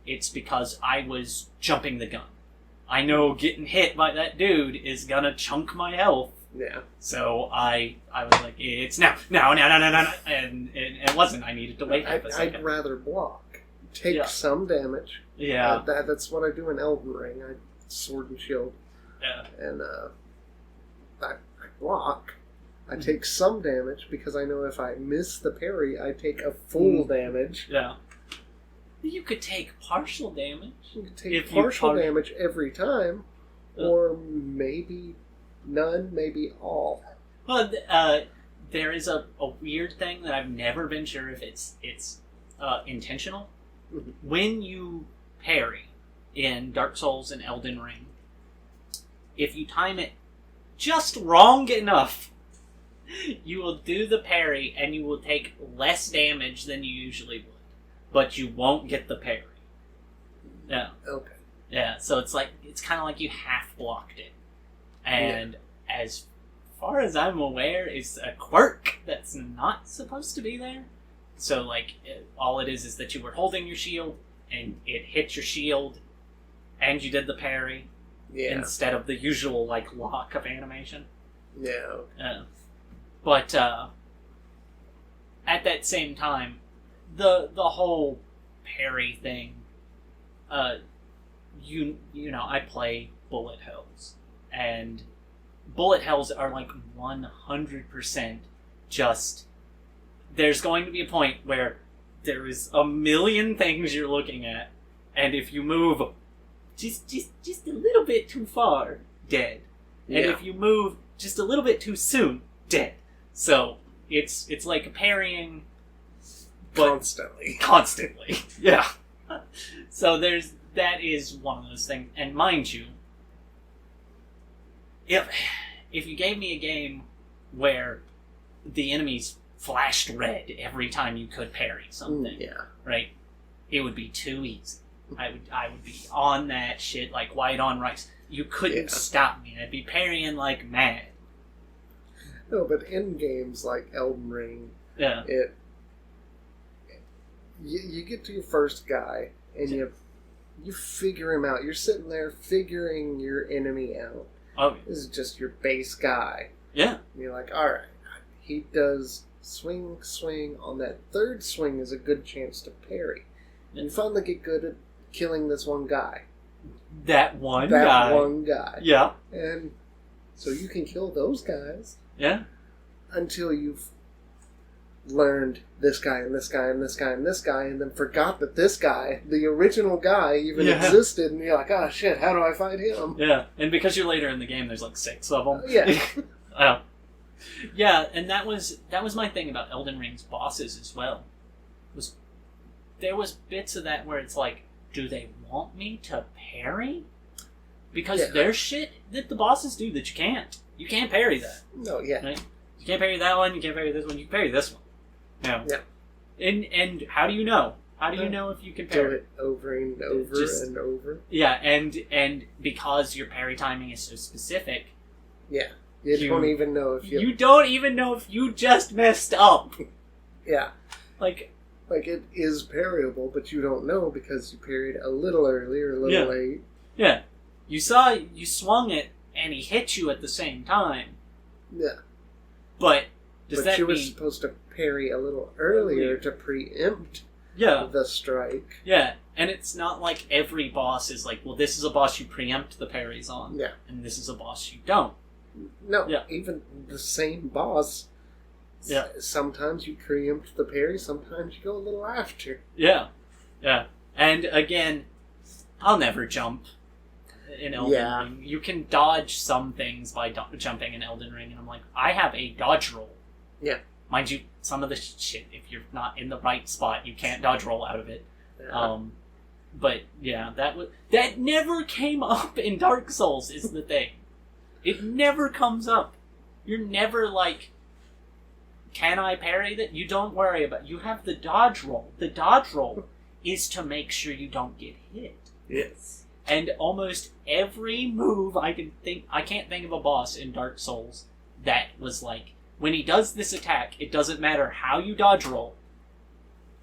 it's because I was jumping the gun. I know getting hit by that dude is gonna chunk my health. Yeah. So I was like, it's now, and it wasn't. I needed to wait half a second. I'd rather block, take some damage. Yeah. That's what I do in Elden Ring. I sword and shield. Yeah. And I block. I take some damage because I know if I miss the parry, I take a full damage. Yeah. You could take partial damage. You could take partial damage every time, or maybe none, maybe all. Well, there is a weird thing that I've never been sure if it's intentional. Mm-hmm. When you parry in Dark Souls and Elden Ring, if you time it just wrong enough, you will do the parry and you will take less damage than you usually would. But you won't get the parry. Yeah. Okay. Yeah, so it's kind of like you half blocked it. And as far as I'm aware, it's a quirk that's not supposed to be there. So, like, all it is that you were holding your shield, and it hit your shield, and you did the parry, instead of the usual, like, lock of animation. Yeah. But, at that same time, the whole parry thing, you know, I play bullet hells, and bullet hells are, like, 100% just... There's going to be a point where there is a million things you're looking at, and if you move just a little bit too far, dead. And if you move just a little bit too soon, dead. So it's like parrying, but constantly. Yeah. So that is one of those things. And mind you, if you gave me a game where the enemies flashed red every time you could parry something, right? It would be too easy. I would be on that shit like white on rice. You couldn't stop me. I'd be parrying like mad. No, but in games like Elden Ring, you get to your first guy and you figure him out. You're sitting there figuring your enemy out. Oh, this is just your base guy. Yeah. And you're like, all right, he does swing. On that third swing is a good chance to parry. And you finally get good at killing this one guy. That one guy. Yeah. And so you can kill those guys. Yeah. Until you've learned this guy and this guy and this guy and this guy, and then forgot that this guy, the original guy, even existed, and you're like, oh shit, how do I fight him? Yeah. And because you're later in the game, there's like 6 of them. Yeah. Yeah, and that was my thing about Elden Ring's bosses as well. There was bits of that where it's like, do they want me to parry? Because there's shit that the bosses do that you can't. You can't parry that. No, yeah. Right? You can't parry that one, you can't parry this one, you can parry this one. Yeah. And how do you know? How do you know if you can parry? Do it over and over and over. Yeah, and because your parry timing is so specific... Yeah. You don't even know if you don't even know if you just messed up. Yeah. Like it is parryable, but you don't know because you parried a little early or a little late. Yeah. You swung it and he hit you at the same time. Yeah. But does that you mean... were supposed to parry a little earlier to preempt the strike. Yeah. And it's not like every boss is like, well, this is a boss you preempt the parries on. Yeah. And this is a boss you don't. No, even the same boss. Yeah. Sometimes you preempt the parry, sometimes you go a little after. Yeah. Yeah. And again, I'll never jump in Elden Ring. You can dodge some things by jumping in Elden Ring, and I'm like, I have a dodge roll. Yeah. Mind you, some of the shit, if you're not in the right spot, you can't dodge roll out of it. Yeah. But yeah, that never came up in Dark Souls is the thing. It never comes up. You're never like, can I parry that? You don't worry about it. You have the dodge roll. The dodge roll is to make sure you don't get hit. Yes. And almost every move I can't think of a boss in Dark Souls that was like, when he does this attack, it doesn't matter how you dodge roll,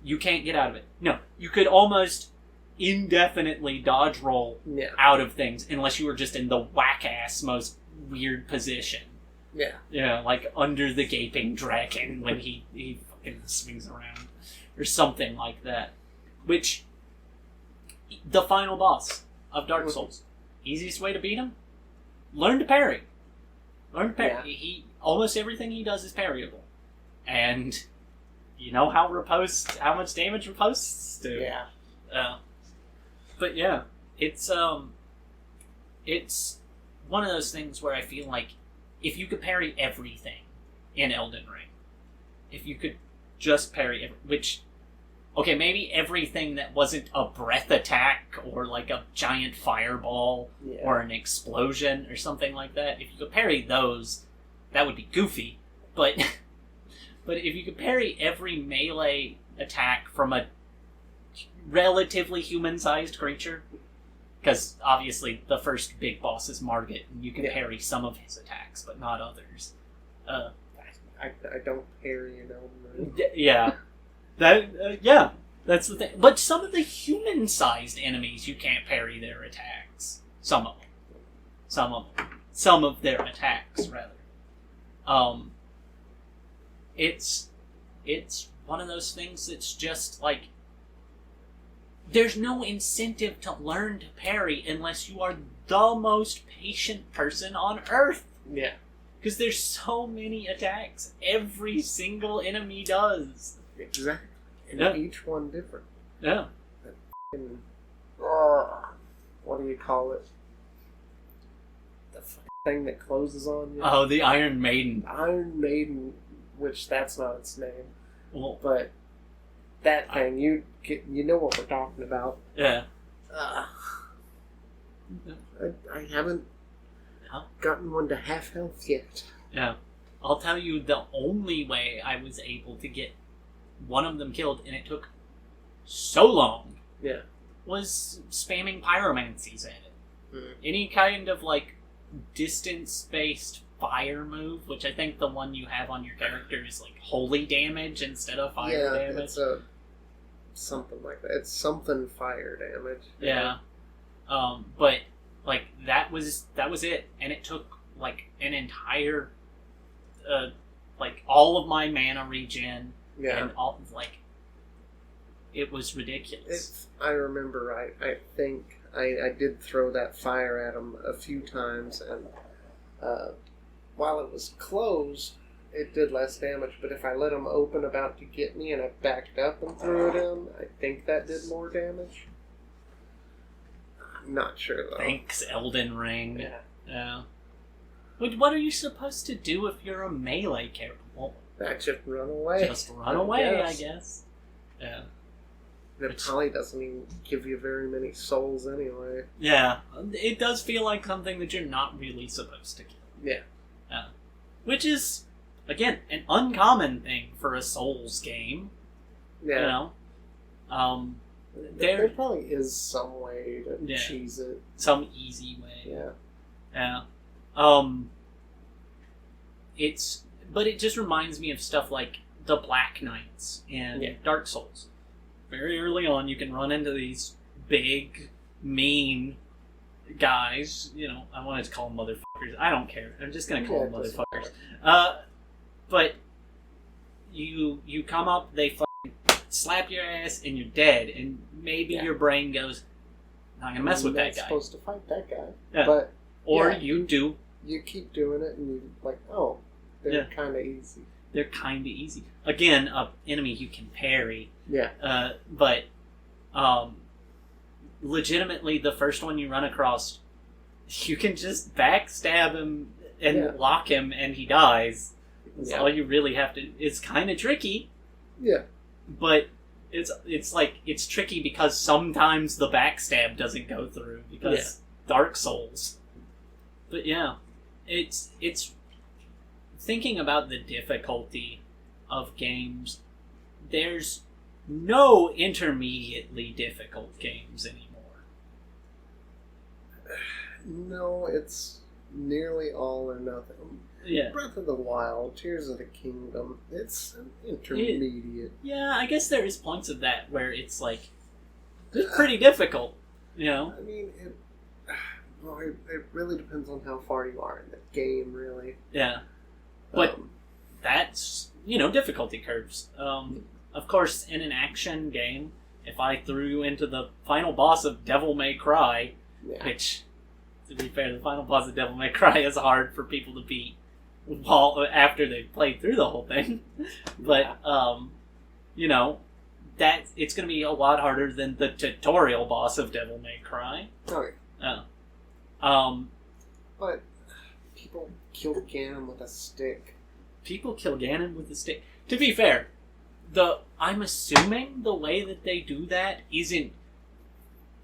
you can't get out of it. No, you could almost indefinitely dodge roll out of things unless you were just in the whack-ass most weird position. Yeah. Yeah, like under the gaping dragon when he fucking swings around. Or something like that. Which, the final boss of Dark Souls, easiest way to beat him? Learn to parry. Learn to parry. Yeah. Almost everything he does is parryable. And you know how much damage riposts do. Yeah. But yeah, it's one of those things where I feel like if you could parry everything in Elden Ring, if you could just parry maybe everything that wasn't a breath attack or like a giant fireball or an explosion or something like that, if you could parry those, that would be goofy. But if you could parry every melee attack from a relatively human-sized creature, because obviously the first big boss is Margit, and you can parry some of his attacks, but not others. I don't parry in Elden Ring. Yeah. Yeah, that's the thing. But some of the human-sized enemies, you can't parry their attacks. Some of them. Some of their attacks, rather. It's one of those things that's just like, there's no incentive to learn to parry unless you are the most patient person on Earth. Yeah. Because there's so many attacks every single enemy does. Exactly. And each one different. Yeah. And, what do you call it? The thing that closes on you? Oh, the Iron Maiden. Iron Maiden, which that's not its name. Well, but that thing, you know what we're talking about. Yeah. I haven't gotten one to half health yet. Yeah. I'll tell you the only way I was able to get one of them killed, and it took so long, was spamming pyromancies at it. Any kind of, like, distance-based fire move, which I think the one you have on your character is, like, holy damage instead of fire damage. It's something like that. It's something fire damage. Yeah. But, like, that was it, and it took, like, an entire, like, all of my mana regen. Yeah. And all, like, it was ridiculous. If I remember right, I think I did throw that fire at him a few times, and while it was closed, it did less damage, but if I let him open about to get me and I backed up and threw it in, I think that did more damage. I'm not sure, though. Thanks, Elden Ring. Yeah. What are you supposed to do if you're a melee character? Well, just run away. Just run away, I guess. Yeah. It probably doesn't even give you very many souls anyway. Yeah. It does feel like something that you're not really supposed to kill. Yeah. Which is, again, an uncommon thing for a Souls game. Yeah. You know? There probably is some way to cheese it. Some easy way. Yeah. But it just reminds me of stuff like the Black Knights and Dark Souls. Very early on, you can run into these big, mean guys. You know, I wanted to call them motherfuckers. I don't care. I'm just going to call them motherfuckers. But you come up, they fucking slap your ass, and you're dead. And maybe your brain goes, I'm not going to mess with that guy. You're supposed to fight that guy. Yeah. But, or you do. You keep doing it, and you're like, oh, they're kind of easy. They're kind of easy. Again, an enemy you can parry. Yeah. But legitimately, the first one you run across, you can just backstab him and lock him, and he dies. That's all you really have to. It's kind of tricky. Yeah. But it's tricky because sometimes the backstab doesn't go through because Dark Souls. But yeah, it's thinking about the difficulty of games. There's no intermediately difficult games anymore. No, it's nearly all or nothing. Yeah. Breath of the Wild, Tears of the Kingdom, it's an intermediate. Yeah, I guess there is points of that where it's like, it's pretty difficult, you know? I mean, it really depends on how far you are in the game, really. Yeah. But that's, difficulty curves. Of course, in an action game, if I threw you into the final boss of Devil May Cry, which, to be fair, the final boss of Devil May Cry is hard for people to beat after they've played through the whole thing. But, that it's going to be a lot harder than the tutorial boss of Devil May Cry. Oh, yeah. But people kill Ganon with a stick. People kill Ganon with a stick. To be fair, I'm assuming the way that they do that isn't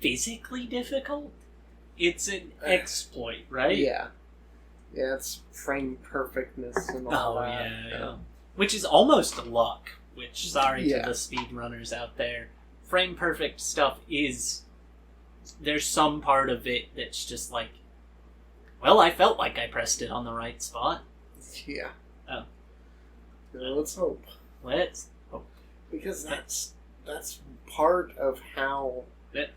physically difficult. It's an exploit, right? Yeah. Yeah, it's frame perfectness and all that. Yeah. Which is almost luck. Which, sorry to the speedrunners out there. Frame perfect stuff is... There's some part of it that's just like, well, I felt like I pressed it on the right spot. Yeah. Oh. Let's hope. Let's hope. Because that's part of how that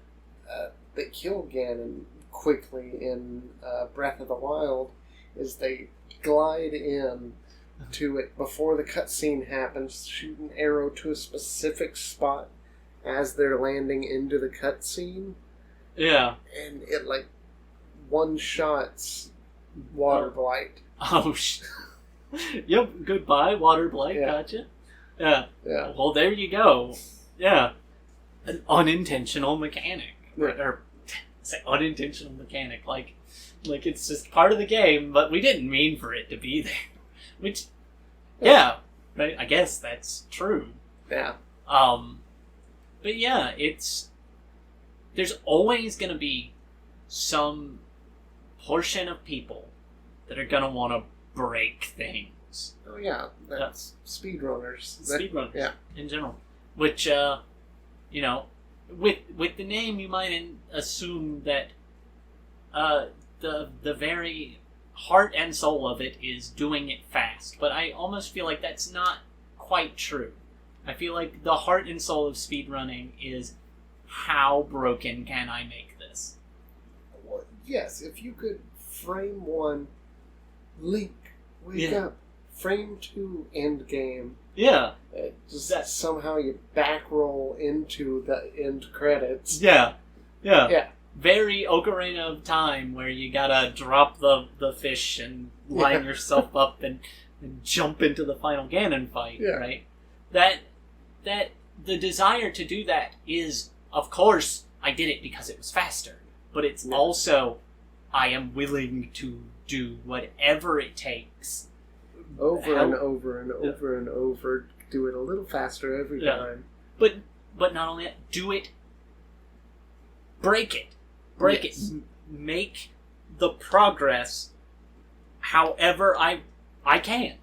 they kill Ganon quickly in Breath of the Wild, is they glide in to it before the cutscene happens, shoot an arrow to a specific spot as they're landing into the cutscene. Yeah. And it, like, one-shots Water Blight. Oh, yep, goodbye, Water Blight, Yeah. gotcha. Yeah. Yeah. Well, there you go. Yeah. An unintentional mechanic. Yeah. Or say unintentional mechanic. Like it's just part of the game, but we didn't mean for it to be there. Which, yeah, right? I guess that's true. Yeah. But yeah, there's always going to be some portion of people that are going to want to break things. Oh, yeah. That's speedrunners. Speedrunners, yeah. In general. Which, you know, with the name, you might assume that the very heart and soul of it is doing it fast. But I almost feel like that's not quite true. I feel like the heart and soul of speedrunning is how broken can I make this? Well, yes, if you could frame one, Link, wake up, frame two, end game. Yeah. Just somehow you back roll into the end credits. Yeah. Yeah. Yeah. Very Ocarina of Time, where you gotta drop the fish and line yourself up and jump into the final Ganon fight, right? That the desire to do that is, of course, I did it because it was faster, but it's also I am willing to do whatever it takes. Over and over and over and over. Do it a little faster every time. But not only that, do it. Break it. Break it. Make the progress however I can.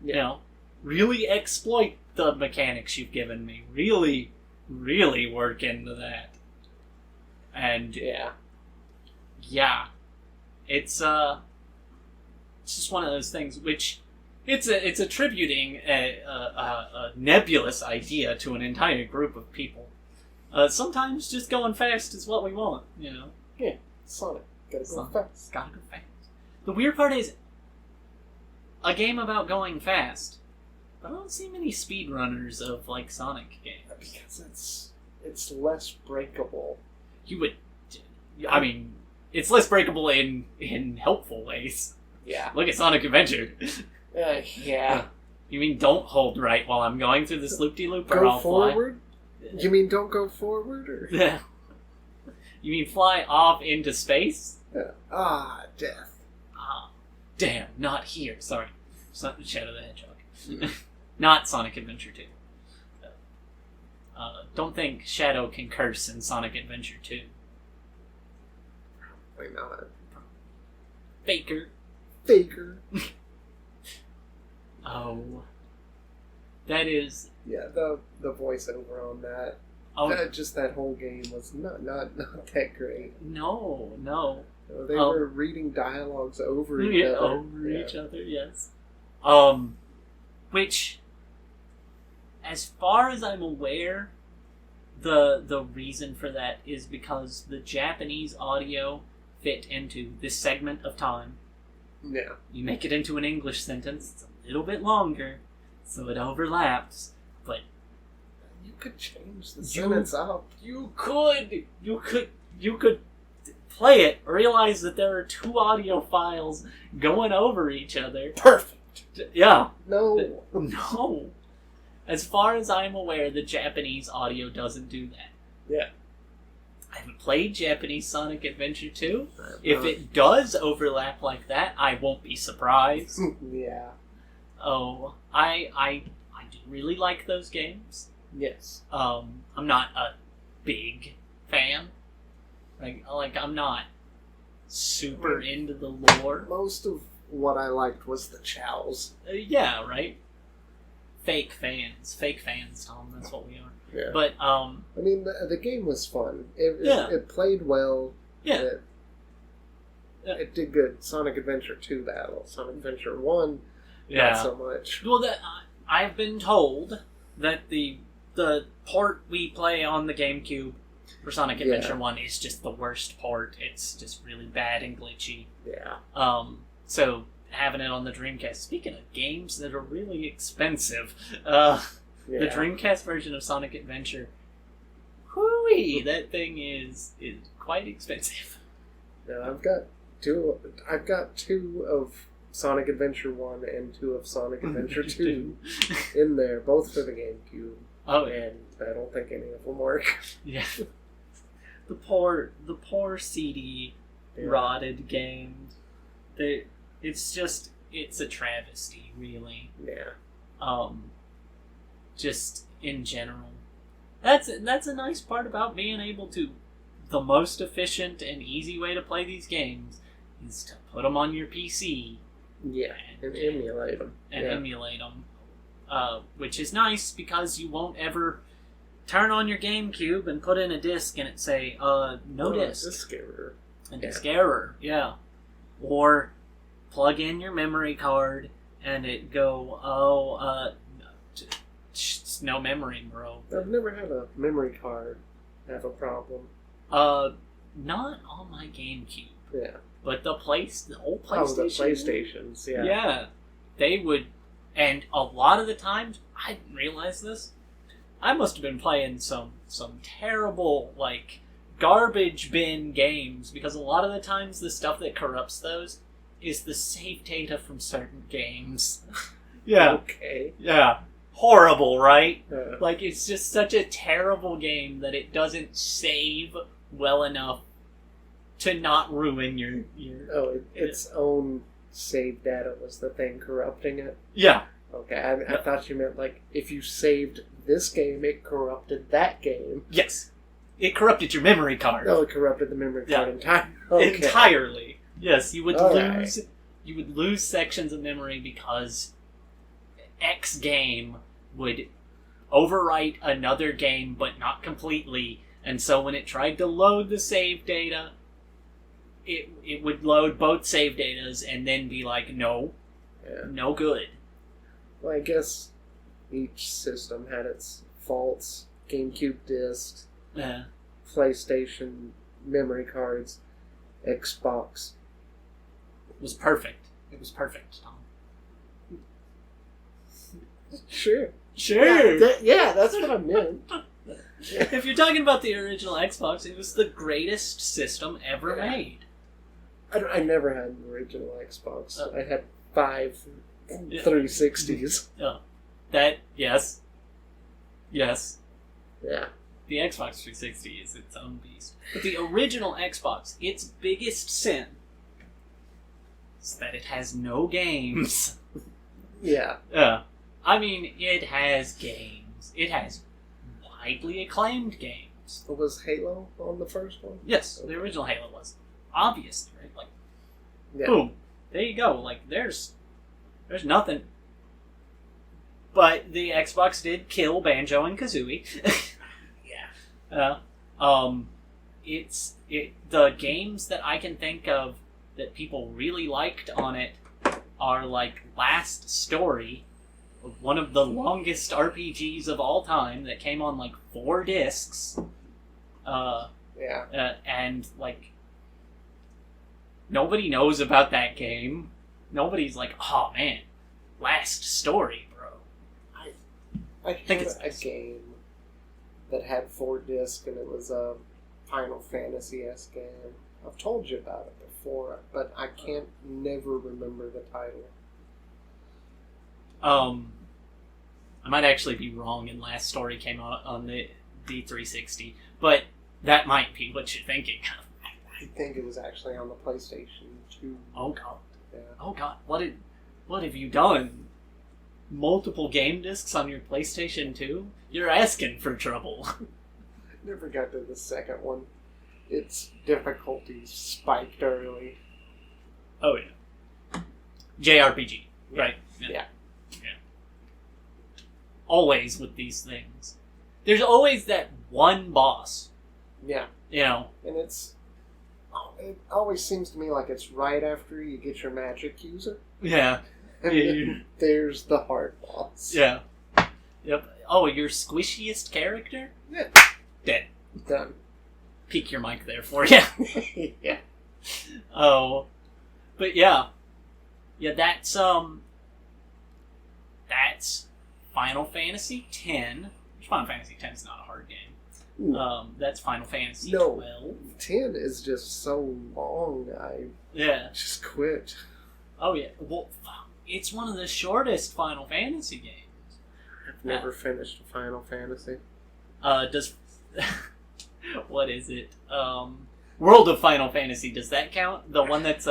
You know, really exploit the mechanics you've given me. Really, really work into that. And it's just one of those things which it's attributing a nebulous idea to an entire group of people. Sometimes just going fast is what we want, you know. Yeah, Sonic. Gotta go fast. Gotta go fast. The weird part is, a game about going fast, but I don't see many speedrunners of, like, Sonic games. Because it's less breakable. You would... I mean, it's less breakable in helpful ways. Yeah. Look at Sonic Adventure. Yeah. You mean don't hold right while I'm going through this loop-de-loop, or Go I'll forward? fly? You mean don't go forward? Or? You mean fly off into space? Death. Damn, not here. Sorry. Shadow the Hedgehog. Not Sonic Adventure 2. Don't think Shadow can curse in Sonic Adventure 2. Why not? Faker. Oh. That is... Yeah, the voiceover on that. Oh. Just that whole game was not that great. No. They were reading dialogues over each other. Over each other, yes. Which, as far as I'm aware, the reason for that is because the Japanese audio fit into this segment of time. Yeah. You make it into an English sentence, it's a little bit longer, so it overlaps, but... You could change the sentence up. You could play it, realize that there are two audio files going over each other. Perfect. Yeah. No. As far as I'm aware, the Japanese audio doesn't do that. Yeah. I haven't played Japanese Sonic Adventure 2. If it does overlap like that, I won't be surprised. Yeah. Oh, I do really like those games. Yes. I'm not a big fan. Like I'm not super into the lore. Most of what I liked was the chows. Yeah, right? Fake fans, Tom, that's what we are. Yeah. But, I mean, the game was fun. It played well. Yeah. It did good. Sonic Adventure 2 battle. Sonic Adventure 1, not so much. Well, I've been told that the the port we play on the GameCube for Sonic Adventure 1 is just the worst port. It's just really bad and glitchy. Yeah. So having it on the Dreamcast. Speaking of games that are really expensive, the Dreamcast version of Sonic Adventure, whoo-wee, that thing is quite expensive. Yeah, I've got two of Sonic Adventure 1 and 2 of Sonic Adventure 2 in there, both for the GameCube. Oh, and I don't think any of them work. Yeah. The poor CD rotted games. It's a travesty, really. Yeah. Just in general. That's a nice part about being able to. The most efficient and easy way to play these games is to put them on your PC. Yeah, and emulate them. Emulate them. Which is nice because you won't ever turn on your GameCube and put in a disc and it say, no disc. Disc error. A disc error, yeah. Or plug in your memory card and it go, no memory, bro. I've never had a memory card have a problem. Not on my GameCube. Yeah. But the old PlayStation. Oh, the PlayStations, yeah. Yeah. They would, and a lot of the times, I didn't realize this, I must have been playing some terrible, like, garbage bin games, because a lot of the times the stuff that corrupts those is the save data from certain games. Yeah. Okay. Yeah. Horrible, right? Yeah. Like, it's just such a terrible game that it doesn't save well enough to not ruin your... its own save data was the thing corrupting it? Yeah. Okay, I thought you meant, like, if you saved this game, it corrupted that game. Yes. It corrupted your memory card. No, it corrupted the memory card entirely. Entirely. Yes, you would Okay. You would lose sections of memory because X game would overwrite another game, but not completely. And so when it tried to load the save data, it would load both save datas and then be like, no, no good. Well, I guess each system had its faults. GameCube discs, PlayStation memory cards, Xbox. It was perfect. It was perfect, Tom. Sure. Sure. That's what I meant. If you're talking about the original Xbox, it was the greatest system ever made. I never had an original Xbox. I had 5 360s. Yes. Yes. Yeah. The Xbox 360 is its own beast. But the original Xbox, its biggest sin is that it has no games. Yeah. I mean, it has games. It has widely acclaimed games. Was Halo on the first one? Yes, the original Halo was. Obviously, right? Like, yeah. Boom. There you go. Like, there's nothing. But the Xbox did kill Banjo and Kazooie. Yeah. The games that I can think of that people really liked on it are like Last Story, one of the longest RPGs of all time that came on like 4 discs. And like nobody knows about that game. Nobody's like, oh man, Last Story, bro. I think it's a game that had 4 discs and it was a Final Fantasy-esque game. I've told you about it before, but I can't never remember the title. I might actually be wrong and Last Story came out on the D360, but that might be what you're thinking of. I think it was actually on the PlayStation 2. Oh god. Yeah. Oh god. What have you done? Multiple game discs on your PlayStation 2? You're asking for trouble. Never got to the second one. Its difficulty spiked early. Oh yeah. JRPG, right? Yeah. Always with these things. There's always that one boss. Yeah. You know. And it always seems to me like it's right after you get your magic user. Yeah. And then there's the hard boss. Yeah. Yep. your squishiest character? Yeah. Dead. Done. Peek your mic there for you. Yeah. Oh. But yeah. Yeah, that's Final Fantasy X. Final Fantasy X is not a hard game. That's Final Fantasy 12. 10 is just so long, I just quit. Oh yeah. Well, it's one of the shortest Final Fantasy games. I've never finished a Final Fantasy. Does... what is it? World of Final Fantasy, does that count? The one that's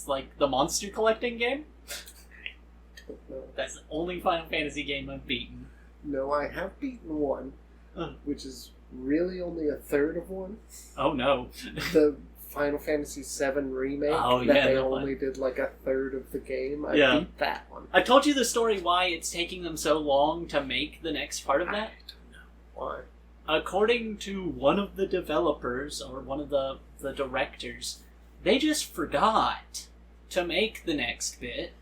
like the monster collecting game? I don't know. That's the only Final Fantasy game I've beaten. No, I have beaten one, which is really only a third of one. Oh no. The Final Fantasy VII remake they only did like a third of the game. I beat that one. I told you the story why it's taking them so long to make the next part of that? I don't know. Why? According to one of the developers, or one of the directors, they just forgot to make the next bit.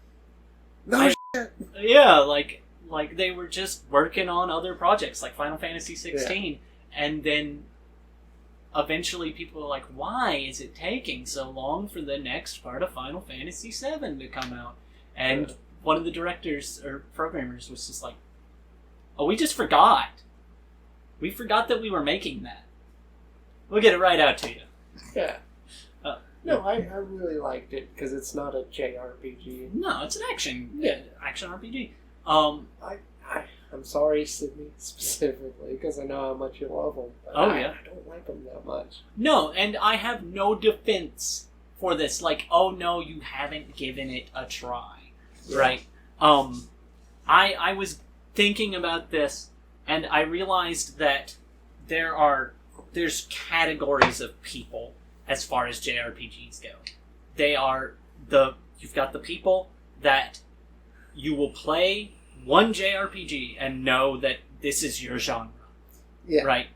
No shit! Yeah, like they were just working on other projects, like Final Fantasy 16, and then eventually people were like, why is it taking so long for the next part of Final Fantasy 7 to come out? And one of the directors, or programmers, was just like, oh, we just forgot. We forgot that we were making that. We'll get it right out to you. Yeah. I really liked it because it's not a JRPG. No, it's an action RPG. I'm sorry, Sydney, specifically, because I know how much you love them. But I don't like them that much. No, and I have no defense for this. Like, oh no, you haven't given it a try, right? I was thinking about this, and I realized that there's categories of people as far as JRPGs go. You've got the people that you will play one JRPG and know that this is your genre. Yeah. Right?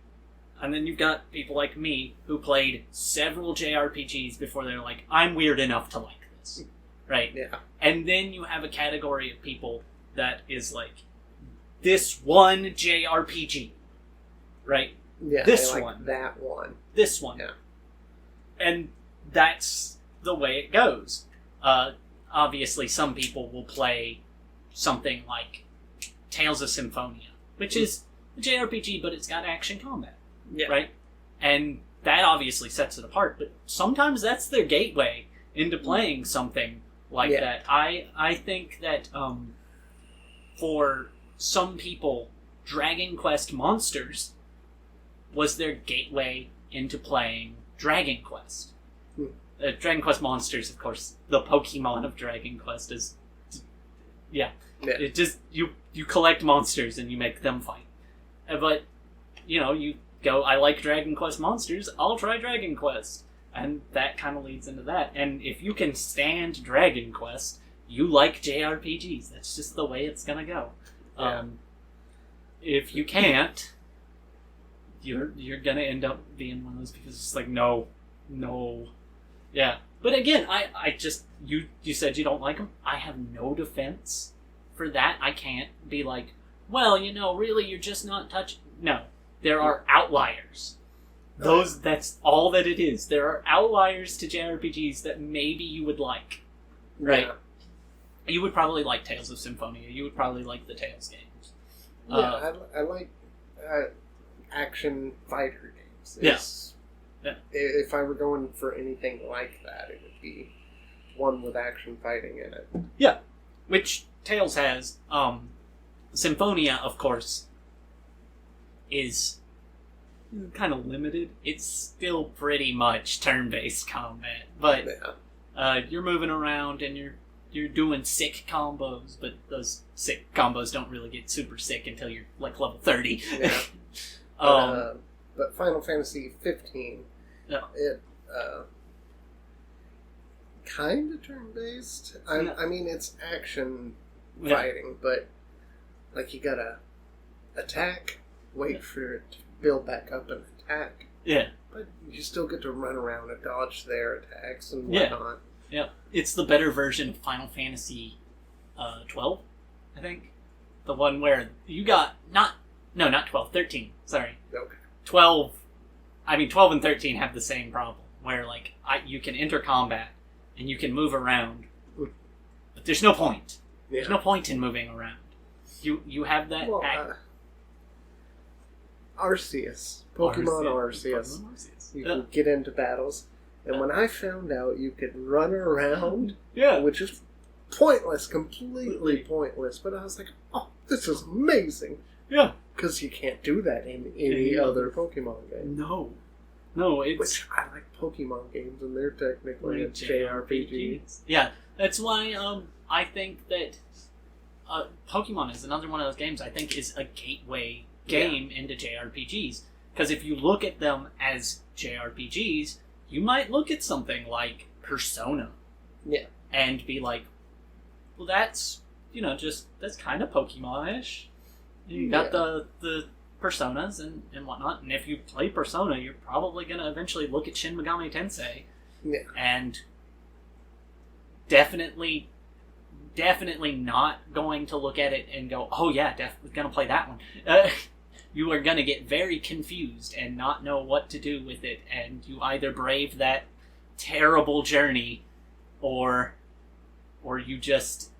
And then you've got people like me who played several JRPGs before they're like, I'm weird enough to like this. Right? Yeah. And then you have a category of people that is like, this one JRPG. Right? Yeah. This like one. That one. This one. Yeah. And that's the way it goes. Obviously, some people will play something like Tales of Symphonia, which is a JRPG, but it's got action combat, right? And that obviously sets it apart, but sometimes that's their gateway into playing something like that. I think that for some people, Dragon Quest Monsters was their gateway into playing Dragon Quest. Dragon Quest Monsters, of course, the Pokemon of Dragon Quest is... It just, you collect monsters and you make them fight. But, you go, I like Dragon Quest Monsters, I'll try Dragon Quest. And that kind of leads into that. And if you can stand Dragon Quest, you like JRPGs. That's just the way it's gonna go. If you can't, you're gonna end up being one of those people that's just like, no. Yeah. But again, I just, you said you don't like them. I have no defense for that. I can't be like, well, really, you're just not touching. No. There are outliers. That's all that it is. There are outliers to JRPGs that maybe you would like. Right? Yeah. You would probably like Tales of Symphonia. You would probably like the Tales games. Yeah, I like action fighter games. Yeah. If I were going for anything like that, it would be one with action fighting in it. Yeah, which Tales has. Symphonia, of course, is kind of limited. It's still pretty much turn-based combat, but you're moving around and you're doing sick combos, but those sick combos don't really get super sick until you're like level 30. Yeah. But Final Fantasy 15, it kind of turn-based. I mean, it's action fighting, but like you gotta attack, wait for it to build back up and attack. Yeah. But you still get to run around and dodge their attacks and whatnot. Yeah. It's the better version of Final Fantasy 12, I think. The one where you got not 12, 13. Sorry. Okay. 12 and 13 have the same problem where like you can enter combat and you can move around, but there's no point. Yeah. There's no point in moving around. You have that Arceus. Pokemon Arceus. You can get into battles. And when I found out you could run around, which is pointless, completely pointless, but I was like, oh, this is amazing. Yeah. Because you can't do that in any other Pokemon game. No, it's... Which I like Pokemon games, and they're technically a JRPG. Yeah, that's why I think that Pokemon is another one of those games I think is a gateway game into JRPGs. Because if you look at them as JRPGs, you might look at something like Persona. Yeah. And be like, well, that's, that's kind of Pokemon-ish. You got the personas and whatnot, and if you play Persona, you're probably going to eventually look at Shin Megami Tensei. Yeah. And definitely not going to look at it and go, oh yeah, definitely going to play that one. You are going to get very confused and not know what to do with it, and you either brave that terrible journey, or you just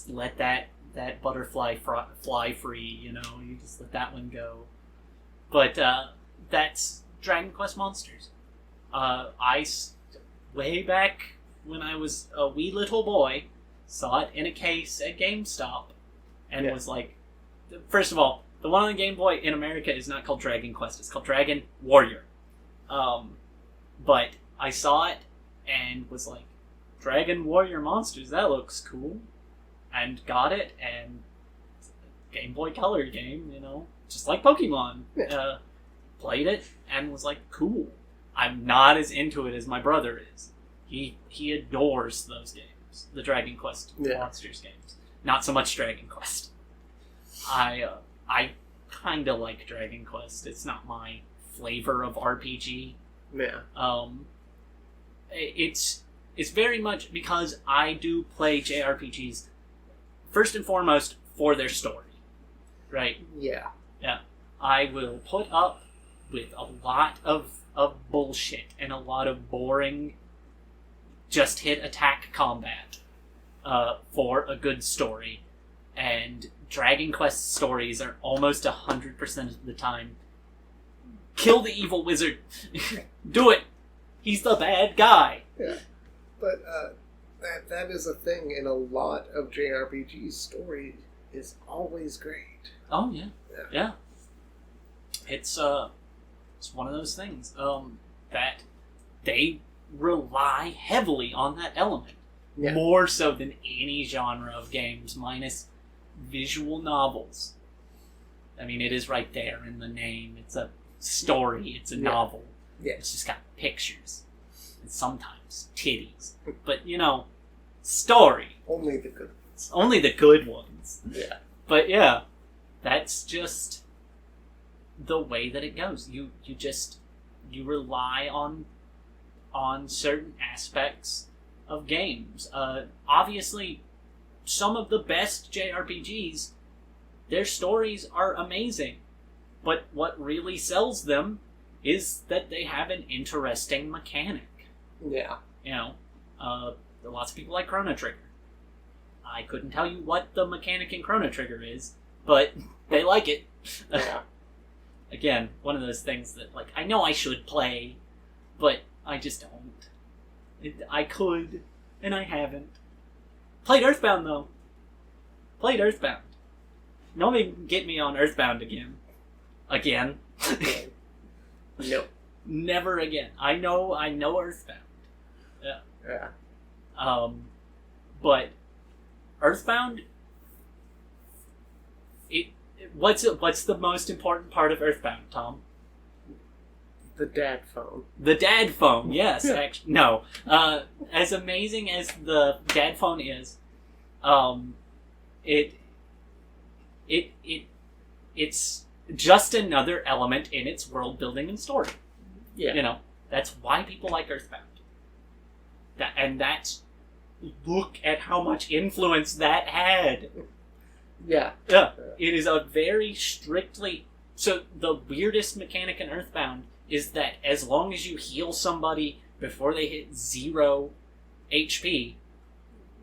let that butterfly fly free, you just let that one go. But that's Dragon Quest Monsters. Way back when I was a wee little boy, saw it in a case at GameStop, and was like, first of all, the one on the Game Boy in America is not called Dragon Quest, it's called Dragon Warrior. But I saw it and was like, Dragon Warrior Monsters, that looks cool. And got it, and Game Boy Color game, just like Pokemon. Yeah. Played it, and was like, cool. I'm not as into it as my brother is. He adores those games, the Dragon Quest Monsters games. Not so much Dragon Quest. I kind of like Dragon Quest. It's not my flavor of RPG. Yeah. It's very much because I do play JRPGs first and foremost for their story, right? Yeah. Yeah. I will put up with a lot of bullshit and a lot of boring just hit attack combat for a good story. And Dragon Quest stories are almost 100% of the time, kill the evil wizard. Do it. He's the bad guy. Yeah. But that is a thing in a lot of JRPGs. Story is always great. Oh yeah. Yeah. It's one of those things that they rely heavily on that element. Yeah. More so than any genre of games, minus visual novels. I mean, it is right there in the name. It's a story. It's a novel. Yeah. It's just got pictures. And sometimes titties. But, story. Only the good ones. Only the good ones. Yeah. But yeah, that's just the way that it goes. You rely on certain aspects of games. Obviously, some of the best JRPGs, their stories are amazing. But what really sells them is that they have an interesting mechanic. Yeah. Lots of people like Chrono Trigger. I couldn't tell you what the mechanic in Chrono Trigger is, but they like it. Yeah. Again, one of those things that, I know I should play, but I just don't. I could, and I haven't. Played Earthbound, though. Played Earthbound. Nobody get me on Earthbound again. Again. Nope. Never again. I know Earthbound. Yeah. Yeah. But Earthbound, what's the most important part of Earthbound, Tom? The dad phone. The dad phone, yes. Actually, no. As amazing as the dad phone is, it's just another element in its world building and story. Yeah. That's why people like Earthbound. Look at how much influence that had. Yeah. Yeah. It is a very strictly... So the weirdest mechanic in Earthbound is that as long as you heal somebody before they hit 0 HP...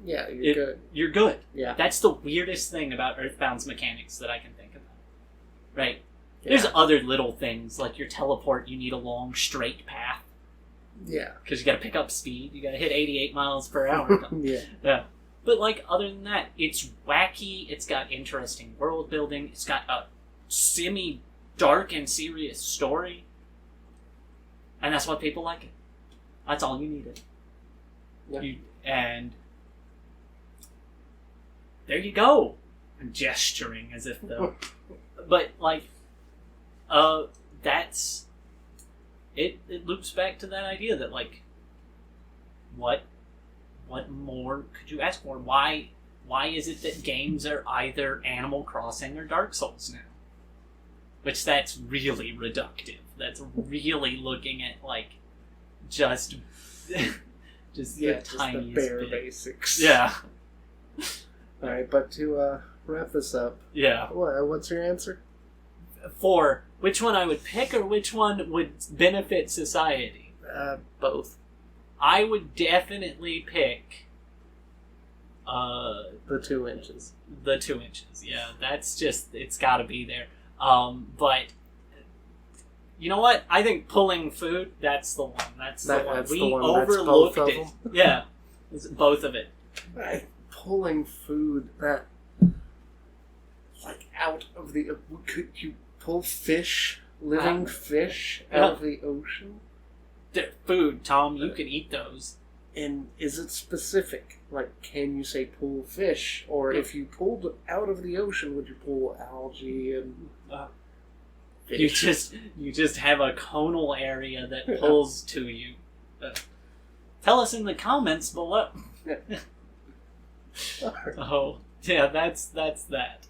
Yeah, you're good. You're good. Yeah. That's the weirdest thing about Earthbound's mechanics that I can think of. Right? Yeah. There's other little things, like your teleport, you need a long, straight path. Yeah. Because you gotta pick up speed, you gotta hit 88 miles per hour. Yeah. But, like, other than that, it's wacky, it's got interesting world building, it's got a semi-dark and serious story. And that's why people like it. That's all you needed. Yeah. And there you go. I'm gesturing as if though. But, like, that's... It loops back to that idea that, like, what more could you ask for? Why is it that games are either Animal Crossing or Dark Souls now? Which that's really reductive. That's really looking at, like, just the tiniest the bare bit. basics. Yeah. Alright, but to wrap this up, Yeah. what's your answer? For which one I would pick or which one would benefit society? Both. I would definitely pick the 2 inches. The 2 inches, yeah. That's just, it's gotta be there. But you know what? I think pulling food, that's the one. That's the one. That's We the one. overlooked That's both it. of them. Yeah. It's both of it. Pulling food, that... Like, out of the... Could you pull fish, living fish, out of the ocean? They're food, Tom. You can eat those. And is it specific? Like, can you say pull fish? Or if you pulled out of the ocean, would you pull algae and fish? You just have a conal area that pulls to you. Tell us in the comments below. Oh, yeah, that's that.